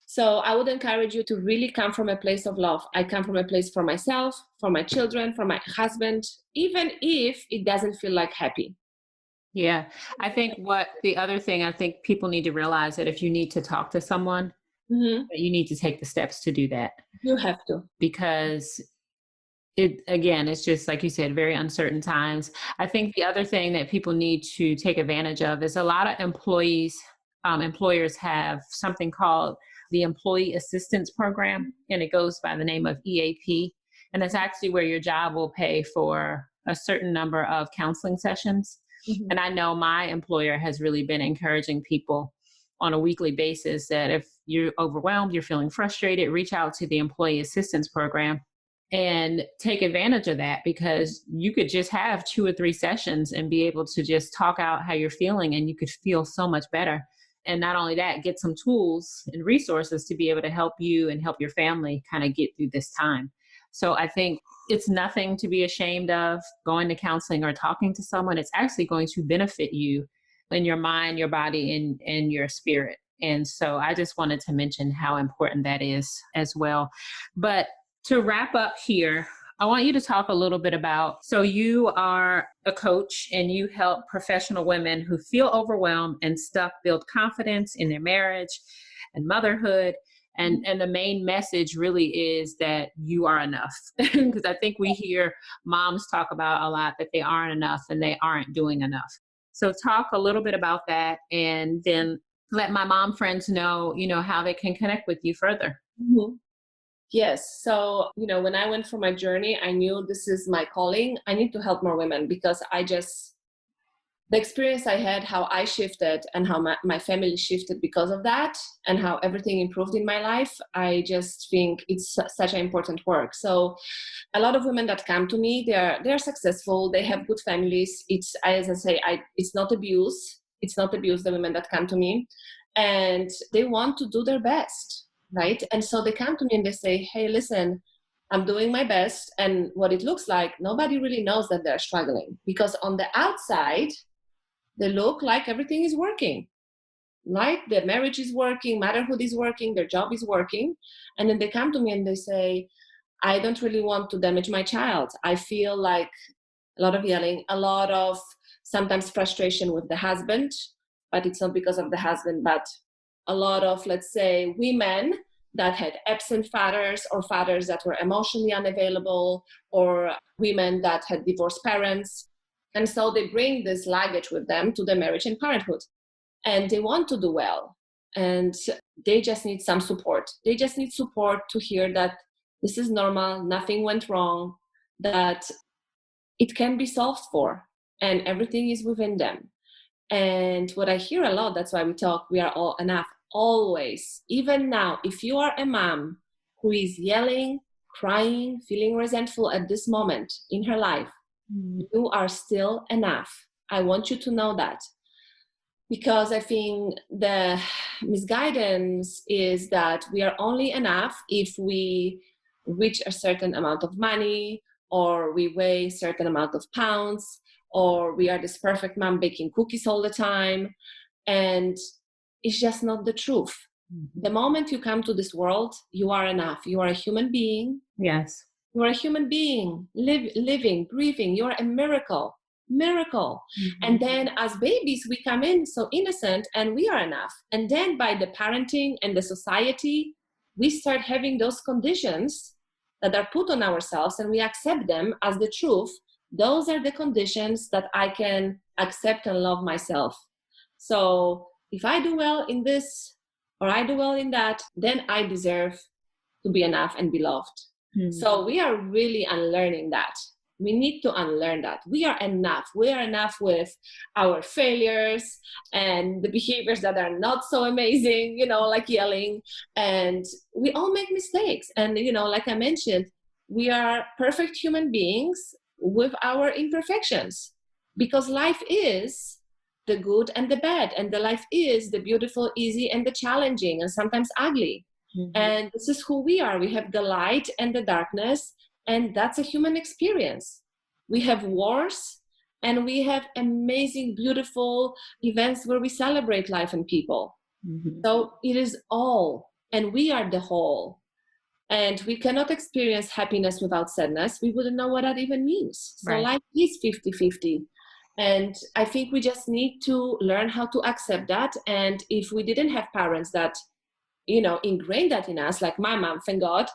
So I would encourage you to really come from a place of love. I come from a place for myself, for my children, for my husband, even if it doesn't feel like happy. Yeah. I think the other thing I think people need to realize that if you need to talk to someone, that you need to take the steps to do that. You have to. Because it's just like you said, very uncertain times. I think the other thing that people need to take advantage of is a lot of employers have something called the Employee Assistance Program, and it goes by the name of EAP. And it's actually where your job will pay for a certain number of counseling sessions. And I know my employer has really been encouraging people on a weekly basis that if you're overwhelmed, you're feeling frustrated, reach out to the Employee Assistance Program and take advantage of that, because you could just have 2 or 3 sessions and be able to just talk out how you're feeling, and you could feel so much better. And not only that, get some tools and resources to be able to help you and help your family kind of get through this time. So I think it's nothing to be ashamed of going to counseling or talking to someone. It's actually going to benefit you in your mind, your body, and your spirit. And so I just wanted to mention how important that is as well. But to wrap up here, I want you to talk a little bit about, so you are a coach and you help professional women who feel overwhelmed and stuck build confidence in their marriage and motherhood. And the main message really is that you are enough. Because I think we hear moms talk about a lot that they aren't enough and they aren't doing enough. So talk a little bit about that, and then let my mom friends know, how they can connect with you further. Yes. So, when I went for my journey, I knew this is my calling. I need to help more women, because the experience I had, how I shifted and how my family shifted because of that, and how everything improved in my life, I just think it's such an important work. So a lot of women that come to me, they're successful, they have good families. It's, as I say, it's not abuse. It's not abuse, the women that come to me, and they want to do their best, right? And so they come to me and they say, hey, listen, I'm doing my best. And what it looks like, nobody really knows that they're struggling, because on the outside, they look like everything is working, right? Their marriage is working, motherhood is working, their job is working. And then they come to me and they say, I don't really want to damage my child. I feel like a lot of yelling, a lot of sometimes frustration with the husband, but it's not because of the husband, but a lot of, let's say, women that had absent fathers, or fathers that were emotionally unavailable, or women that had divorced parents. And so they bring this luggage with them to the marriage and parenthood, and they want to do well. And they just need some support. They just need support to hear that this is normal, nothing went wrong, that it can be solved for, and everything is within them. And what I hear a lot, that's why we are all enough, always. Even now, if you are a mom who is yelling, crying, feeling resentful at this moment in her life, you are still enough. I want you to know that. Because I think the misguidance is that we are only enough if we reach a certain amount of money, or we weigh a certain amount of pounds, or we are this perfect mom baking cookies all the time. And it's just not the truth. The moment you come to this world, you are enough. You are a human being. Yes. You are a human being, living, breathing. You are a miracle. Miracle. And then as babies, we come in so innocent and we are enough. And then by the parenting and the society, we start having those conditions that are put on ourselves and we accept them as the truth. Those are the conditions that I can accept and love myself. So if I do well in this or I do well in that, then I deserve to be enough and be loved. So we are really unlearning that. We need to unlearn that. We are enough. We are enough with our failures and the behaviors that are not so amazing, like yelling. And we all make mistakes. And, like I mentioned, we are perfect human beings with our imperfections, because life is the good and the bad. And the life is the beautiful, easy, and the challenging, and sometimes ugly. And this is who we are. We have the light and the darkness, and that's a human experience. We have wars, and we have amazing, beautiful events where we celebrate life and people. So it is all, and we are the whole. And we cannot experience happiness without sadness. We wouldn't know what that even means. So life is 50-50. And I think we just need to learn how to accept that. And if we didn't have parents that ingrained that in us, like my mom, thank God,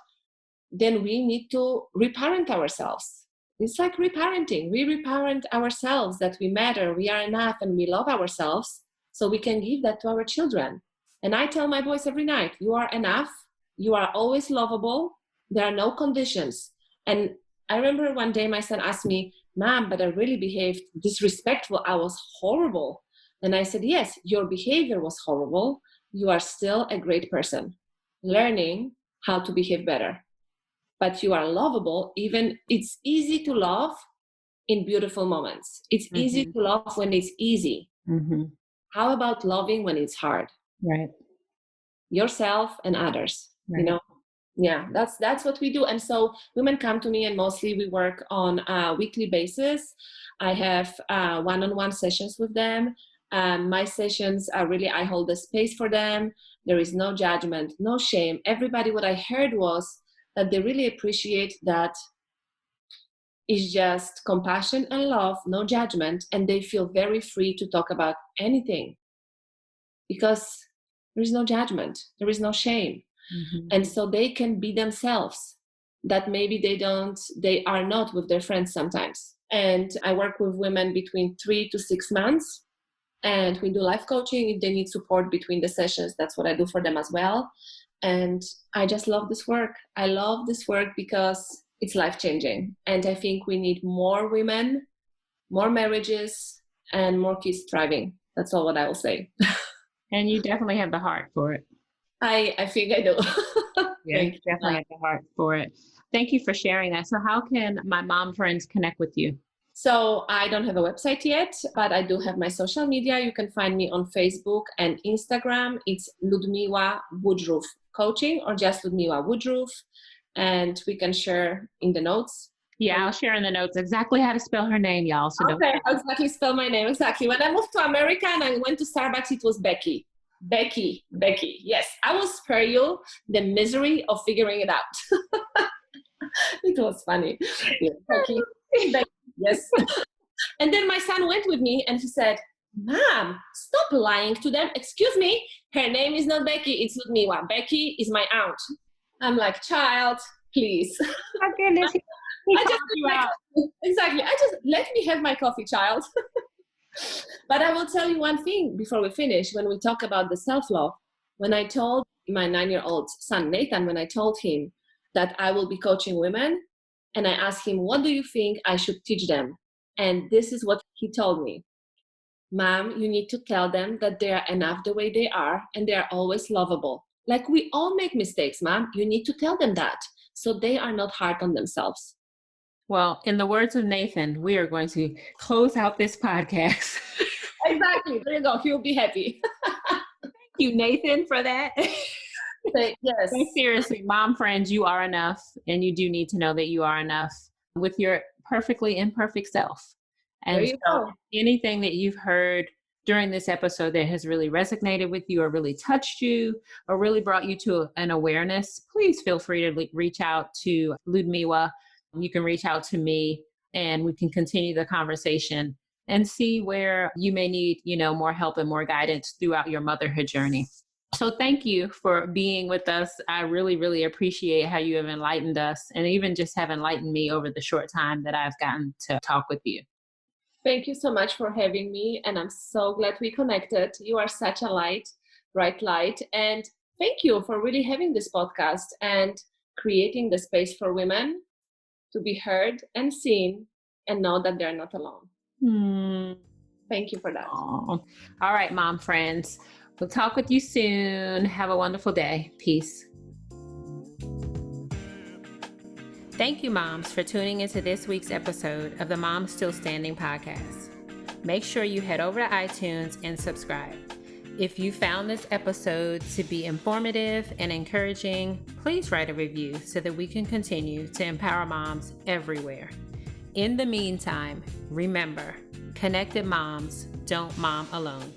then we need to reparent ourselves. It's like reparenting. We reparent ourselves that we matter, we are enough, and we love ourselves, so we can give that to our children. And I tell my boys every night, you are enough, you are always lovable, there are no conditions. And I remember one day my son asked me, Mom, but I really behaved disrespectful, I was horrible. And I said, yes, your behavior was horrible, you are still a great person, learning how to behave better. But you are lovable. Even it's easy to love in beautiful moments. It's easy to love when it's easy. How about loving when it's hard? Right. Yourself and others, Yeah, that's what we do. And so women come to me, and mostly we work on a weekly basis. I have one-on-one sessions with them. My sessions are really, I hold the space for them. There is no judgment, no shame. Everybody, what I heard was that they really appreciate that it's just compassion and love, no judgment, and they feel very free to talk about anything because there is no judgment, there is no shame. And so they can be themselves, that maybe they are not with their friends sometimes. And I work with women between 3 to 6 months, and we do life coaching. If they need support between the sessions, that's what I do for them as well. And I just love this work. I love this work because it's life-changing. And I think we need more women, more marriages, and more kids thriving. That's all what I will say. And you definitely have the heart for it. I think I do. Yeah, you definitely have the heart for it. Thank you for sharing that. So how can my mom friends connect with you? So I don't have a website yet, but I do have my social media. You can find me on Facebook and Instagram. It's Ludmila Woodruff Coaching, or just Ludmila Woodruff. And we can share in the notes. Yeah, I'll share in the notes exactly how to spell her name, y'all. So okay, I'll exactly spell my name. Exactly. When I moved to America and I went to Starbucks, it was Becky. Becky. Yes, I will spare you the misery of figuring it out. It was funny. Yeah, Becky. Yes. And then my son went with me and he said, Mom, stop lying to them. Excuse me, her name is not Becky, it's Ludmila. Becky is my aunt. I'm like, child, please. Oh, goodness. Exactly. Let me have my coffee, child. But I will tell you one thing before we finish. When we talk about the self-love, when I told my 9-year-old son, Nathan, when I told him that I will be coaching women, and I asked him, what do you think I should teach them? And this is what he told me. Mom, you need to tell them that they are enough the way they are, and they are always lovable. Like, we all make mistakes, Mom. You need to tell them that, so they are not hard on themselves. Well, in the words of Nathan, we are going to close out this podcast. Exactly. There you go. He'll be happy. Thank you, Nathan, for that. Yes. But seriously, mom friends, you are enough. And you do need to know that you are enough with your perfectly imperfect self. And so anything that you've heard during this episode that has really resonated with you or really touched you or really brought you to an awareness, please feel free to reach out to Ludmila. You can reach out to me and we can continue the conversation. and see where you may need, more help and more guidance throughout your motherhood journey. So thank you for being with us. I really, really appreciate how you have enlightened us and even just have enlightened me over the short time that I've gotten to talk with you. Thank you so much for having me. And I'm so glad we connected. You are such a light, bright light. And thank you for really having this podcast and creating the space for women to be heard and seen and know that they're not alone. Thank you for that. All right, mom friends. We'll talk with you soon. Have a wonderful day. Peace. Thank you, moms, for tuning into this week's episode of the Mom Still Standing podcast. Make sure you head over to iTunes and subscribe. If you found this episode to be informative and encouraging, please write a review so that we can continue to empower moms everywhere. In the meantime, remember, connected moms don't mom alone.